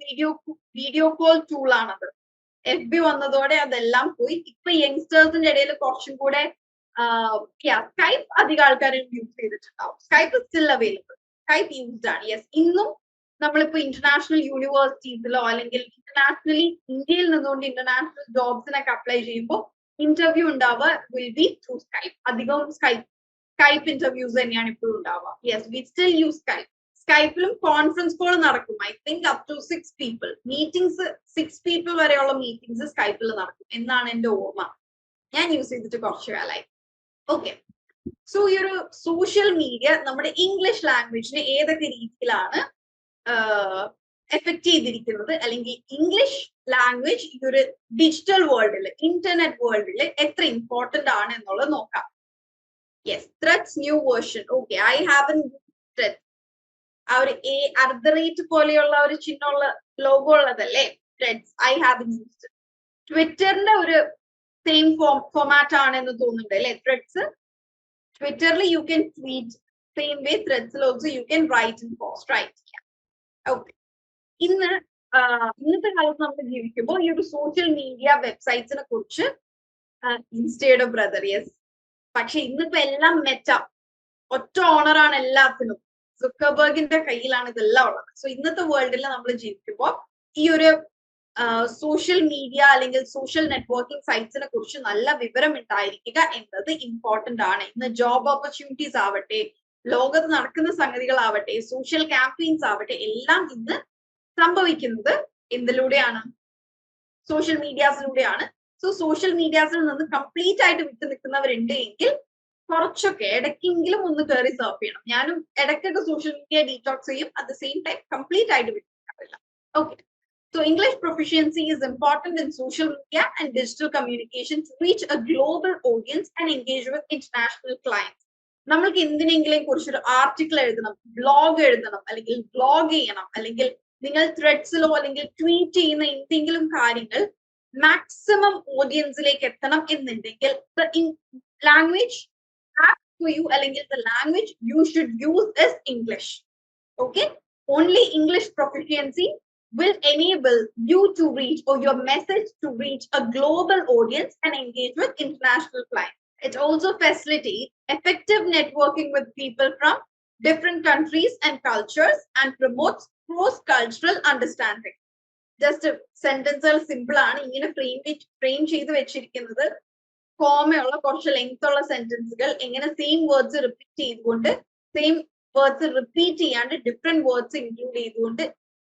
വീഡിയോ കോൾ ടൂൾ ആണത്. FB വന്നതോടെ അതെല്ലാം പോയി. ഇപ്പൊ യങ്സ്റ്റേഴ്സിന്റെ ഇടയിൽ കുറച്ചും കൂടെ സ്കൈപ്പ് അധികം ആൾക്കാരും യൂസ് ചെയ്തിട്ടുണ്ടാവും. Skype still available, Skype used ആണ്. യെസ്, ഇന്നും നമ്മളിപ്പോ ഇന്റർനാഷണൽ യൂണിവേഴ്സിറ്റീസിലോ അല്ലെങ്കിൽ ഇന്റർനാഷണലി ഇന്ത്യയിൽ നിന്നുകൊണ്ട് ഇന്റർനാഷണൽ ജോബ്സിനൊക്കെ അപ്ലൈ ചെയ്യുമ്പോൾ ഇന്റർവ്യൂ ഉണ്ടാവുക വിൽ ബി ത്രൂ സ്കൈപ്പ്. അധികവും സ്കൈപ്പ് ഇന്റർവ്യൂസ് തന്നെയാണ് ഇപ്പോഴും ഉണ്ടാവുക. Yes, we still use Skype. സ്കൈപ്പിലും കോൺഫറൻസ് കോൾ നടക്കും. I think up to 6 people meetings, 6 people വരെയുള്ള മീറ്റിംഗ്സ് സ്കൈപ്പിൽ നടക്കും എന്നാണ് എന്റെ ഓർമ്മ. ഞാൻ യൂസ് ചെയ്തിട്ട് കുറച്ചു കാലമായി. ഓക്കെ, സോ ഈ ഒരു സോഷ്യൽ മീഡിയ നമ്മുടെ ഇംഗ്ലീഷ് ലാംഗ്വേജിനെ ഏതൊക്കെ രീതിയിലാണ് എഫക്ട് ചെയ്തിരിക്കുന്നത്, അല്ലെങ്കിൽ ഇംഗ്ലീഷ് ലാംഗ്വേജ് ഈ ഒരു ഡിജിറ്റൽ വേൾഡിൽ, ഇന്റർനെറ്റ് വേൾഡിൽ എത്ര ഇമ്പോർട്ടന്റ് ആണ് എന്നുള്ളത് നോക്കാം. Yes, threads new version. Okay, I haven't thread. ആ ഒരു @ പോലെയുള്ള ഒരു ചിഹ്നമുള്ള ലോഗോ ഉള്ളതല്ലേ ത്രെഡ്സ്. I haven't used. ട്വിറ്ററിന്റെ ഒരു സെയിം ഫോമാറ്റ് ആണെന്ന് തോന്നുന്നുണ്ട് അല്ലെ ത്രെഡ്സ്. ട്വിറ്ററിൽ you can tweet, same way ത്രെഡ്സിൽ also you can write and post, right. Okay, ഇന്നത്തെ കാലത്ത് നമ്മൾ ജീവിക്കുമ്പോൾ ഈ ഒരു സോഷ്യൽ മീഡിയ വെബ്സൈറ്റ്സിനെ കുറിച്ച് ഇൻസ്റ്റയുടെ ബ്രദർ. യെസ്, പക്ഷെ ഇന്നിപ്പോ എല്ലാം മെറ്റ, ഒറ്റ ഓണറാണ് എല്ലാത്തിനും. സുക്കർബർഗിന്റെ കയ്യിലാണ് ഇതെല്ലാം ഉള്ളത്. സോ ഇന്നത്തെ വേൾഡിൽ നമ്മൾ ജീവിക്കുമ്പോൾ ഈ ഒരു സോഷ്യൽ മീഡിയ അല്ലെങ്കിൽ സോഷ്യൽ നെറ്റ്വർക്കിംഗ് സൈറ്റ്സിനെ കുറിച്ച് നല്ല വിവരം ഉണ്ടായിരിക്കുക എന്നത് ഇമ്പോർട്ടന്റ് ആണ്. ഇന്ന് ജോബ് ഓപ്പർച്യൂണിറ്റീസ് ആവട്ടെ, ലോകത്ത് നടക്കുന്ന സംഗതികളാവട്ടെ, സോഷ്യൽ ക്യാമ്പയിൻസ് ആവട്ടെ, എല്ലാം ഇന്ന് സംഭവിക്കുന്നത് എന്തിലൂടെയാണ്? സോഷ്യൽ മീഡിയാസിലൂടെയാണ്. സോ സോഷ്യൽ മീഡിയാസിൽ നിന്ന് കംപ്ലീറ്റ് ആയിട്ട് വിട്ടു നിൽക്കുന്നവരുണ്ട് എങ്കിൽ കുറച്ചൊക്കെ ഇടയ്ക്കെങ്കിലും ഒന്ന് കയറി സർഫ് ചെയ്യണം. ഞാനും ഇടയ്ക്കൊക്കെ സോഷ്യൽ മീഡിയ ഡീറ്റോക്സ് ചെയ്യും. At the same time complete ആയിട്ട് വിട്ടു നിൽക്കാറില്ല. Okay, so English proficiency is important in social media and digital communication to reach a global audience and engage with international clients. നമ്മൾക്ക് എന്തിനെങ്കിലും കുറിച്ചൊരു ആർട്ടിക്കിൾ എഴുതണം, blog എഴുതണം, അല്ലെങ്കിൽ ബ്ലോഗ് ചെയ്യണം, അല്ലെങ്കിൽ നിങ്ങൾ ത്രെഡ്സിലോ അല്ലെങ്കിൽ ട്വീറ്റ് ചെയ്യുന്ന എന്തെങ്കിലും കാര്യങ്ങൾ മാക്സിമം ഓഡിയൻസിലേക്ക് എത്തണം എന്നുണ്ടെങ്കിൽ ലാംഗ്വേജ് for you, അല്ലെങ്കിൽ the language you should use is English. Okay, only English proficiency will enable you to reach, or your message to reach, a global audience and engage with international clients. It also facilitates effective networking with people from different countries and cultures and promotes cross-cultural understanding. Just a sentence simple ആണ്. ഇങ്ങനെ frame ചെയ്ത് വെച്ചിരിക്കുന്നത് കോമയുള്ള കുറച്ച് length ഉള്ള സെന്റൻസുകൾ എങ്ങനെ same words repeat ചെയ്തുകൊണ്ട്, same words repeat ചെയ്യാണ്ട് different words include ചെയ്തുകൊണ്ട്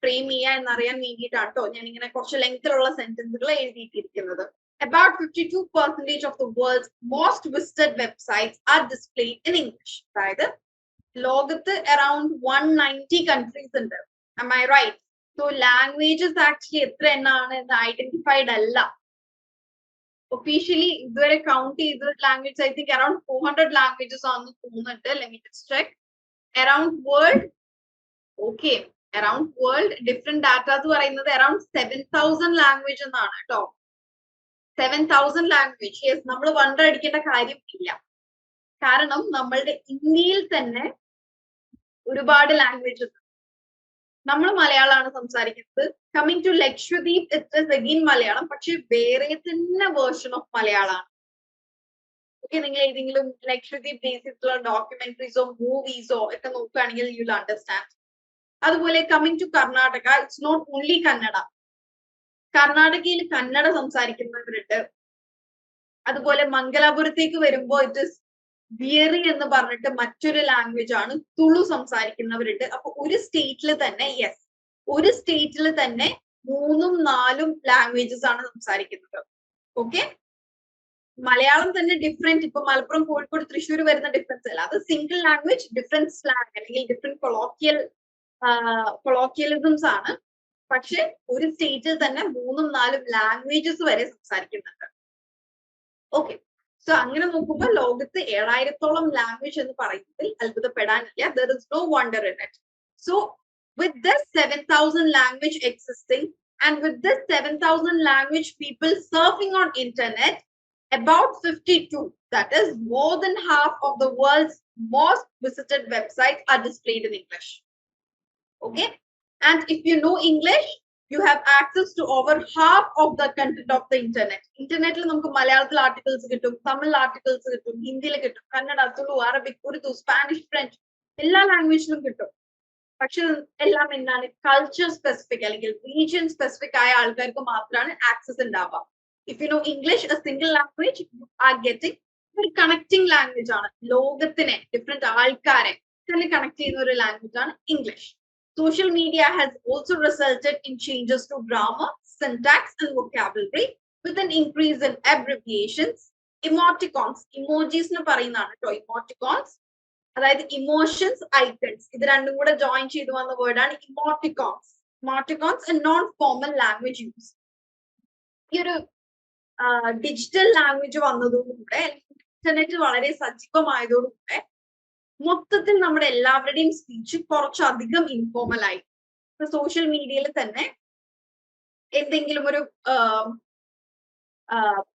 ഫ്രെയിം ചെയ്യുക എന്നറിയാൻ വേണ്ടിയിട്ടാണ് കേട്ടോ ഞാൻ ഇങ്ങനെ കുറച്ച് ലെങ്തിലുള്ള സെന്റൻസുകൾ എഴുതിയിട്ടിരിക്കുന്നത്. About 52% of the world's most visited websites are displayed in English. അതായത് ലോകത്ത് around 190 countries ഉണ്ട്. Am I right? So languages actually എത്ര എണ്ണാണ് എന്ന് ഐഡന്റിഫൈഡ് അല്ല. ഒഫീഷ്യലി ഇതുവരെ കൗണ്ട് ചെയ്ത language I think around 400 languages ആണെന്ന് തോന്നുന്നുണ്ട്. Let me just check. Around world, okay, around world different data എന്ന് പറയുന്നത് around 7,000 language എന്നാണ് കേട്ടോ. 7,000 language. Yes, നമ്മൾ വണ്ടർ അടിക്കേണ്ട കാര്യമില്ല. കാരണം നമ്മളുടെ ഇന്ത്യയിൽ തന്നെ ഒരുപാട് ലാംഗ്വേജസ്. നമ്മൾ മലയാളമാണ് സംസാരിക്കുന്നത്. Coming to Lakshadweep it is again Malayalam, പക്ഷെ വേറെ തന്നെ വേർഷൻ ഓഫ് മലയാളമാണ്. ഓക്കെ, നിങ്ങൾ ഏതെങ്കിലും ലക്ഷദ്വീപ് ബേസ് ചെയ്തിട്ടുള്ള ഡോക്യുമെന്ററീസോ മൂവീസോ ഒക്കെ നോക്കുകയാണെങ്കിൽ യു വിൽ അണ്ടർസ്റ്റാൻഡ്. അതുപോലെ coming to Karnataka, it's not only Kannada. കർണാടകയിൽ കന്നഡ സംസാരിക്കുന്നവരുണ്ട്. അതുപോലെ മംഗലാപുരത്തേക്ക് വരുമ്പോൾ ഇറ്റ് ഇസ് ബിയറി എന്ന് പറഞ്ഞിട്ട് മറ്റൊരു ലാംഗ്വേജ് ആണ്, തുളു സംസാരിക്കുന്നവരുണ്ട്. അപ്പൊ ഒരു സ്റ്റേറ്റിൽ തന്നെ, യെസ്, ഒരു സ്റ്റേറ്റിൽ തന്നെ 3ഉം 4ഉം ലാംഗ്വേജസ് ആണ് സംസാരിക്കുന്നത്. ഓക്കെ, മലയാളം തന്നെ ഡിഫറെന്റ്. ഇപ്പൊ മലപ്പുറം, കോഴിക്കോട്, തൃശ്ശൂർ വരുന്ന ഡിഫറൻസ് അല്ല, അത് സിംഗിൾ ലാംഗ്വേജ് ഡിഫറെന്റ് സ്ലാങ് അല്ലെങ്കിൽ ഡിഫറെന്റ് കൊളോക്കിയലിസംസ് ആണ്. പക്ഷെ ഒരു സ്റ്റേറ്റിൽ തന്നെ 3ഉം 4ഉം ലാംഗ്വേജസ് വരെ സംസാരിക്കുന്നുണ്ട്. ഓക്കെ, സോ അങ്ങനെ നോക്കുമ്പോൾ ലോകത്ത് 7000-ഓളം ലാംഗ്വേജ് എന്ന് പറയുന്നതിൽ അത്ഭുതപ്പെടാനില്ല. There is no wonder in it. So with this 7,000 language existing and with this 7,000 language people surfing on internet, about 52, that is more than half of the world's most visited websites are displayed in English. Okay, and if you know English, you have access to over half of the content of the internet. Internet നമുക്ക് മലയാളത്തിൽ articles കിട്ടും, Tamil articles കിട്ടും, ഹിന്ദിയിൽ കിട്ടും, Kannada, Tulu, Arabic, Urdu, Spanish, French, എല്ലാ ലാംഗ്വേജിലും കിട്ടും. പക്ഷെ എല്ലാം എന്താണ്, കൾച്ചർ സ്പെസിഫിക് അല്ലെങ്കിൽ റീജിയൻ സ്പെസിഫിക് ആയ ആൾക്കാർക്ക് മാത്രമാണ് ആക്സസ് ഉണ്ടാവുക. If you know English, A single language, you are getting ഒരു കണക്ടിങ് ലാംഗ്വേജ് ആണ്. ലോകത്തിനെ, ഡിഫറെന്റ് ആൾക്കാരെ തന്നെ കണക്ട് ചെയ്യുന്ന ഒരു ലാംഗ്വേജ് ആണ് English. Social media has also resulted in changes to grammar, syntax, and vocabulary with an increase in abbreviations, emoticons, emojis nu parayunnaanu to emoticons, adayithu emotions, icons, idu രണ്ടും കൂടെ join ചെയ്തു വന്ന word ആണ് emoticons. Emoticons a non-formal language use. ഈ ഒരു digital language വന്നതോടുകൂടെ, internet വളരെ സജീവമായതോടുകൂടെ മൊത്തത്തിൽ നമ്മുടെ എല്ലാവരുടെയും സ്പീച്ച് കുറച്ചധികം ഇൻഫോർമൽ ആയി. സോഷ്യൽ മീഡിയയിൽ തന്നെ എന്തെങ്കിലും ഒരു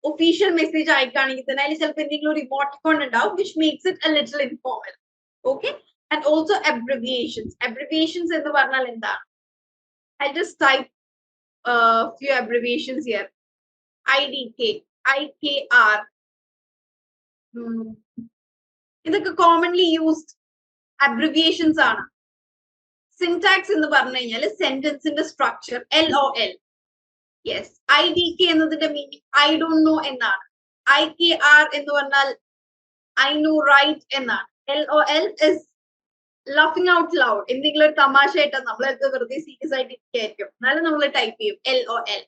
ഒഫീഷ്യൽ മെസ്സേജ് അയക്കുകയാണെങ്കിൽ തന്നെ അതിൽ ചിലപ്പോൾ എന്തെങ്കിലും ഒരു ഇമോട്ടിക്കോൺ ഉണ്ടാവും, which makes it a little informal. Okay, and also abbreviations. Abbreviations എന്ന് പറഞ്ഞാൽ എന്താണ്? I just type few abbreviations here. IDK, IKR, ഇതൊക്കെ കോമൺലി യൂസ്ഡ് അബ്രിവിയേഷൻസ് ആണ്. സിൻടാക്സ് എന്ന് പറഞ്ഞു കഴിഞ്ഞാൽ സെന്റൻസിന്റെ സ്ട്രക്ചർ, LOL. യെസ്, IDK എന്നതിന്റെ മീനിങ് ഐ ഡോണ്ട് നോ എന്നാണ്. IKR എന്ന് പറഞ്ഞാൽ ഐ നോ റൈറ്റ് എന്നാണ്. LOL is laughing out loud. എന്തെങ്കിലും ഒരു തമാശയായിട്ട് നമ്മളത് വെറുതെ സീരിയസ് ആയിട്ട് ഇരിക്കും, എന്നാലും നമ്മൾ ടൈപ്പ് ചെയ്യും LOL,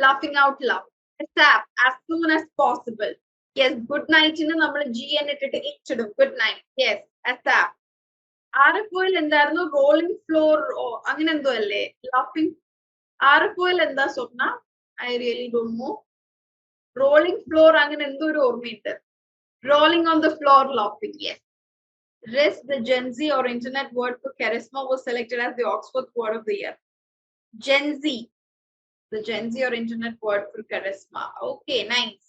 laughing out loud. ASAP, as soon as possible. Yes, good നൈറ്റിന് നമ്മൾ GN ഇട്ടിട്ട് ഇച്ചിടും, ഗുഡ് നൈറ്റ്. Yes, ASAP. RFOയിൽ എന്തായിരുന്നു? റോളിംഗ് ഫ്ലോർ അങ്ങനെ എന്തോ അല്ലേ? ലഫിംഗ്. RFOയിൽ എന്താ Swapna? I really don't know. Rolling floor അങ്ങനെ എന്തോ ഒരു ഓർമ്മയുണ്ട്. Rolling on the floor, laughing. യെസ്. RIS, the Gen Z or internet word for charisma, was selected as the Oxford Word of the Year. Gen Z, the Gen Z or internet word for charisma. Okay, nice.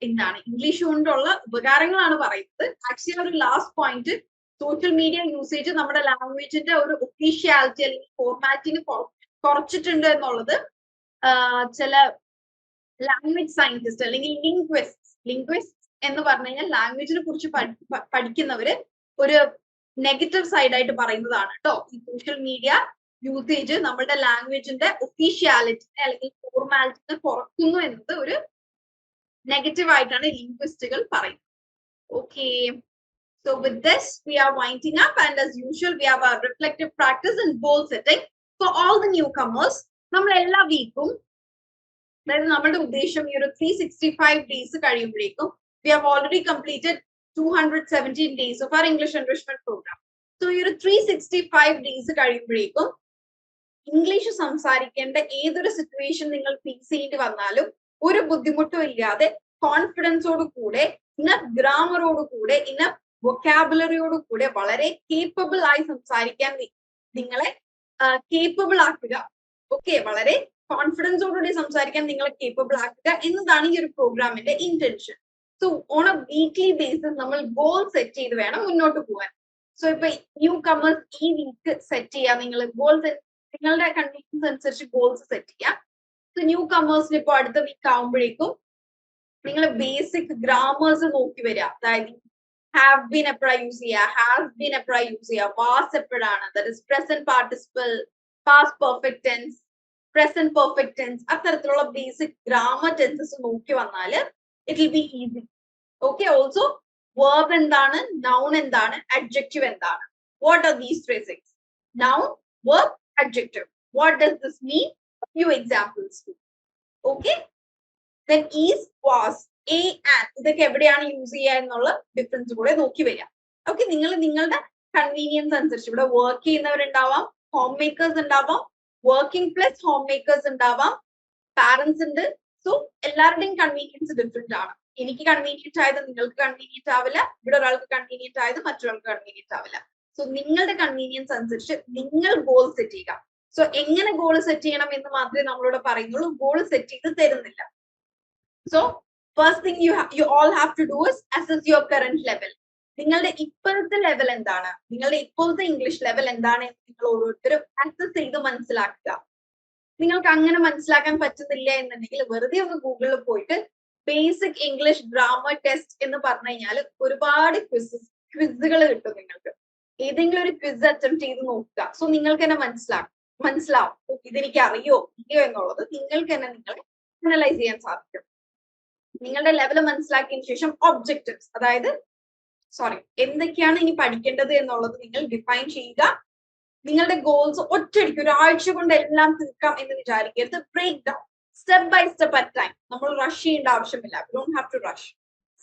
എന്താണ് English കൊണ്ടുള്ള ഉപകാരങ്ങളാണ് പറയുന്നത്. Actually ഒരു last point, social media usage നമ്മുടെ ലാംഗ്വേജിന്റെ ഒരു officiality അല്ലെങ്കിൽ ഫോർമാറ്റിന് കുറച്ചിട്ടുണ്ട് എന്നുള്ളത് ചില ലാംഗ്വേജ് സയന്റിസ്റ്റ് അല്ലെങ്കിൽ ലിംഗ്വിസ്റ്റ് എന്ന് പറഞ്ഞു കഴിഞ്ഞാൽ ലാംഗ്വേജിനെ കുറിച്ച് പഠിക്കുന്നവര് ഒരു നെഗറ്റീവ് സൈഡായിട്ട് പറയുന്നതാണ് കേട്ടോ. ഈ സോഷ്യൽ മീഡിയ യൂസേജ് നമ്മുടെ ലാംഗ്വേജിന്റെ ഒഫീഷ്യാലിറ്റിനെ അല്ലെങ്കിൽ ഫോർമാലിറ്റിനെ കുറയ്ക്കുന്നു എന്നത് ഒരു നെഗറ്റീവ് ആയിട്ടാണ് ലിംഗ്വിസ്റ്റുകൾ പറയുന്നത്. Okay, so with this we are winding up, and as usual we have our reflective practice and goal setting for all the newcomers. നമ്മൾ എല്ലാ വീക്കും, അതായത് നമ്മുടെ ഉദ്ദേശം ഈ ഒരു 365 days കഴിയുമ്പോഴേക്കും we have already completed 217 days of our English enrichment program. So ഈ ഒരു 365 days കഴിയുമ്പോഴേക്കും ഇംഗ്ലീഷ് സംസാരിക്കേണ്ട ഏതൊരു സിറ്റുവേഷൻ നിങ്ങൾ ഫേസ് ചെയ്യേണ്ടി വന്നാലും ഒരു ബുദ്ധിമുട്ടും ഇല്ലാതെ കോൺഫിഡൻസോട് കൂടെ ഇനഫ് ഗ്രാമറോട് കൂടെ ഇനഫ് വൊക്കാബുലറിയോട് കൂടെ വളരെ കേപ്പബിൾ ആയി സംസാരിക്കാൻ നിങ്ങളെ കേപ്പബിൾ ആക്കുക. ഓക്കെ, വളരെ കോൺഫിഡൻസോടുകൂടി സംസാരിക്കാൻ നിങ്ങളെ കേപ്പബിൾ ആക്കുക എന്നതാണ് ഈ ഒരു പ്രോഗ്രാമിന്റെ intention. So on A weekly basis നമ്മൾ ഗോൾ സെറ്റ് ചെയ്ത് വേണം മുന്നോട്ട് പോകാൻ. സോ ഇപ്പൊ ന്യൂ കമേഴ്സ് ഈ വീക്ക് സെറ്റ് ചെയ്യാം, നിങ്ങൾ ഗോൾസ് നിങ്ങളുടെ കണ്ടീഷൻസ് അനുസരിച്ച് ഗോൾസ് സെറ്റ് ചെയ്യാം. സോ ന്യൂ കമേഴ്സിന് ഇപ്പൊ അടുത്ത വീക്ക് ആകുമ്പോഴേക്കും നിങ്ങൾ ബേസിക് ഗ്രാമേഴ്സ് നോക്കി വരിക. അതായത് ഹാവ് ബീൻ എപ്പോഴാണ് യൂസ് ചെയ്യുക, ഹാസ് ബീൻ എപ്പോഴാണ് യൂസ് ചെയ്യുക, വാസ് എപ്പോഴാണ്, that is present participle, past perfect tense, present perfect tense, അത്തരത്തിലുള്ള ബേസിക് ഗ്രാമർ ടെൻസസ് നോക്കി വന്നാല് it will be easy. Okay, also verb എന്താണ്, noun എന്താണ്, adjective എന്താണ്, what are these three things? Noun, verb, adjective. What does this mean? A few examples. Okay, then is, was, a, and ഇതൊക്കെ എവിടെയാണ് use ചെയ്യുക എന്നുള്ള difference കൂടെ നോക്കി വരിക. ഓക്കെ, നിങ്ങൾ നിങ്ങളുടെ കൺവീനിയൻസ് അനുസരിച്ച് ഇവിടെ വർക്ക് ചെയ്യുന്നവരുണ്ടാവാം, ഹോം മേക്കേഴ്സ് ഉണ്ടാവാം, വർക്കിംഗ് പ്ലസ് ഹോം മേക്കേഴ്സ് ഉണ്ടാവാം, പാരന്റ്സ് ഉണ്ട്. സോ എല്ലാവരുടെയും കൺവീനിയൻസ് ഡിഫറെന്റ് ആണ്. എനിക്ക് കൺവീനിയന്റ് ആയത് നിങ്ങൾക്ക് കൺവീനിയന്റ് ആവില്ല, ഇവിടെ ഒരാൾക്ക് കൺവീനിയന്റ് ആയത് മറ്റൊരാൾക്ക് കൺവീനിയന്റ് ആവില്ല. സോ നിങ്ങളുടെ കൺവീനിയൻസ് അനുസരിച്ച് നിങ്ങൾ ഗോൾ സെറ്റ് ചെയ്യുക. സോ എങ്ങനെ ഗോൾ സെറ്റ് ചെയ്യണം എന്ന് മാത്രമേ നമ്മളോട് പറയുന്നുള്ളൂ, ഗോൾ സെറ്റ് ചെയ്ത് തരുന്നില്ല. So first thing you all have to do is assess your current level. നിങ്ങളുടെ ഇപ്പോഴത്തെ ലെവൽ എന്താണ്, നിങ്ങളുടെ ഇപ്പോഴത്തെ ഇംഗ്ലീഷ് ലെവൽ എന്താണ് എന്ന് നിങ്ങൾ ഓരോരുത്തരും അസസ് ചെയ്ത് മനസ്സിലാക്കുക. നിങ്ങൾക്ക് അങ്ങനെ മനസ്സിലാക്കാൻ പറ്റുന്നില്ല എന്നുണ്ടെങ്കിൽ വെറുതെ ഒന്ന് ഗൂഗിളിൽ പോയിട്ട് ബേസിക് ഇംഗ്ലീഷ് ഗ്രാമർ ടെസ്റ്റ് എന്ന് പറഞ്ഞു കഴിഞ്ഞാൽ ഒരുപാട് ക്വിസുകൾ കിട്ടും. നിങ്ങൾക്ക് ഏതെങ്കിലും ഒരു ക്വിസ് അറ്റംപ്റ്റ് ചെയ്ത് നോക്കുക. സോ നിങ്ങൾക്ക് തന്നെ മനസ്സിലാവും ഇതെനിക്ക് അറിയോ ഇല്ലയോ എന്നുള്ളത് നിങ്ങൾക്ക് തന്നെ നിങ്ങളെ അനലൈസ് ചെയ്യാൻ സാധിക്കും. നിങ്ങളുടെ ലെവൽ മനസ്സിലാക്കിയതിനു ശേഷം ഒബ്ജക്റ്റീവ്സ്, അതായത് എന്തൊക്കെയാണ് ഇനി പഠിക്കേണ്ടത് എന്നുള്ളത് നിങ്ങൾ ഡിഫൈൻ ചെയ്യുക. നിങ്ങളുടെ ഗോൾസ് ഒറ്റയടിക്ക് ഒരാഴ്ച കൊണ്ട് എല്ലാം തീർക്കാം എന്ന് വിചാരിക്കരുത്. Break down, step by step at time. നമ്മൾ റഷ് ചെയ്യേണ്ട ആവശ്യമില്ല. You don't have to rush.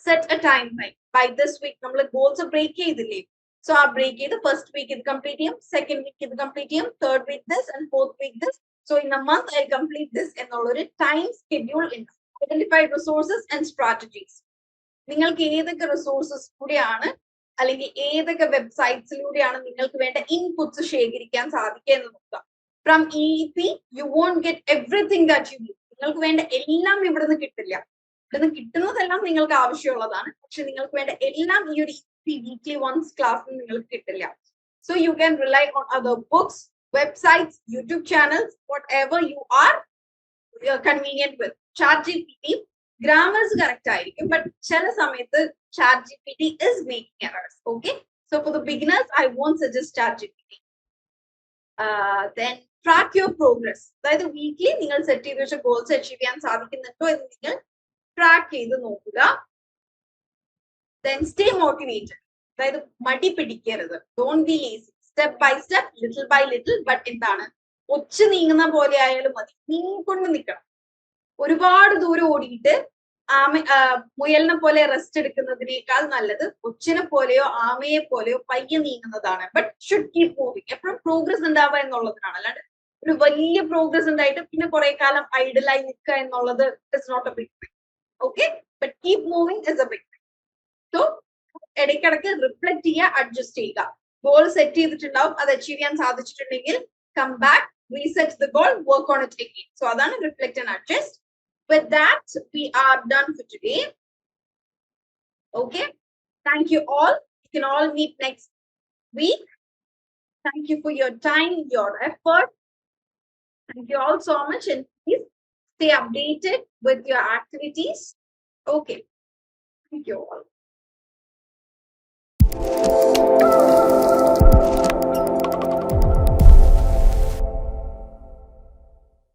Set a time frame. By this week നമ്മൾ ഗോൾസ് ബ്രേക്ക് ചെയ്തില്ലേ, സോ ആ ബ്രേക്ക് ചെയ്ത് ഫസ്റ്റ് വീക്ക് ഇത് കംപ്ലീറ്റ് ചെയ്യും, സെക്കൻഡ് വീക്ക് ഇത് കംപ്ലീറ്റ് ചെയ്യും, third week this and fourth week this. So in a month I complete this എന്നുള്ളൊരു time schedule ഉണ്ട്. Identified resources and strategies. നിങ്ങൾക്ക് ഏതൊക്കെ റിസോഴ്സസ് കൂടിയാണ് അല്ലെങ്കിൽ ഏതൊക്കെ വെബ്സൈറ്റ്സിലൂടെയാണ് നിങ്ങൾക്ക് വേണ്ട ഇൻപുട്സ് ശേഖരിക്കാൻ സാധിക്കുക എന്ന് നോക്കുക. From EEP you won't get everything that you need. നിങ്ങൾക്ക് വേണ്ട എല്ലാം ഇവിടുന്ന് കിട്ടില്ല. ഇവിടുന്ന് കിട്ടുന്നതെല്ലാം നിങ്ങൾക്ക് ആവശ്യമുള്ളതാണ്, പക്ഷെ നിങ്ങൾക്ക് വേണ്ട എല്ലാം ഈ ഒരു വീക്ക്ലി വൺസ് ക്ലാസ്സിൽ നിങ്ങൾക്ക് കിട്ടില്ല. So you can rely on other books, websites, YouTube channels, what ever you are convenient with. ChatGPT grammars correct ആയിരിക്കും, ബട്ട് ചില സമയത്ത് ChatGPT is making errors. Okay, so for the beginners I won't suggest ChatGPT. Then track your progress. അതായത് weekly നിങ്ങൾ set ചെയ്ത് വെച്ച goals achieve ചെയ്യാൻ സാധിക്കുന്നുണ്ടോ എന്ന് നിങ്ങൾ ട്രാക്ക് ചെയ്ത് നോക്കുക. Then stay motivated. അതായത് മടി പിടിക്കരുത്. Don't be lazy. Step by step, little by little. But എന്താണ്, ഒച്ച നീങ്ങുന്ന പോലെ ആയാലും മതി, നീങ്ങിക്കൊണ്ട് നിൽക്കണം. ഒരുപാട് ദൂരം ഓടിയിട്ട് മുയലിനെ പോലെ റെസ്റ്റ് എടുക്കുന്നതിനേക്കാൾ നല്ലത് ഒച്ചിനെ പോലെയോ ആമയെ പോലെയോ പയ്യെ നീങ്ങുന്നതാണ്. But should keep moving. എപ്പോഴും പ്രോഗ്രസ് ഉണ്ടാവുക എന്നുള്ളതിനാണ്. അല്ലാണ്ട് ഒരു വലിയ പ്രോഗ്രസ് ഉണ്ടായിട്ട് പിന്നെ കുറെ കാലം ഐഡിലായി നിൽക്കുക എന്നുള്ളത് is not a big thing. Okay, but keep moving is a big thing. So ഇടയ്ക്കിടയ്ക്ക് റിഫ്ലക്ട് ചെയ്യുക, അഡ്ജസ്റ്റ് ചെയ്യുക. ഗോൾ സെറ്റ് ചെയ്തിട്ടുണ്ടാവും, അത് അച്ചീവ് ചെയ്യാൻ സാധിച്ചിട്ടുണ്ടെങ്കിൽ come back, reset the goal, work on it again. So അതാണ് reflect and adjust. With that, we are done for today. Okay, thank you all. You can all meet next week. Thank you for your time, your effort. Thank you all so much, and please stay updated with your activities. Okay, thank you all.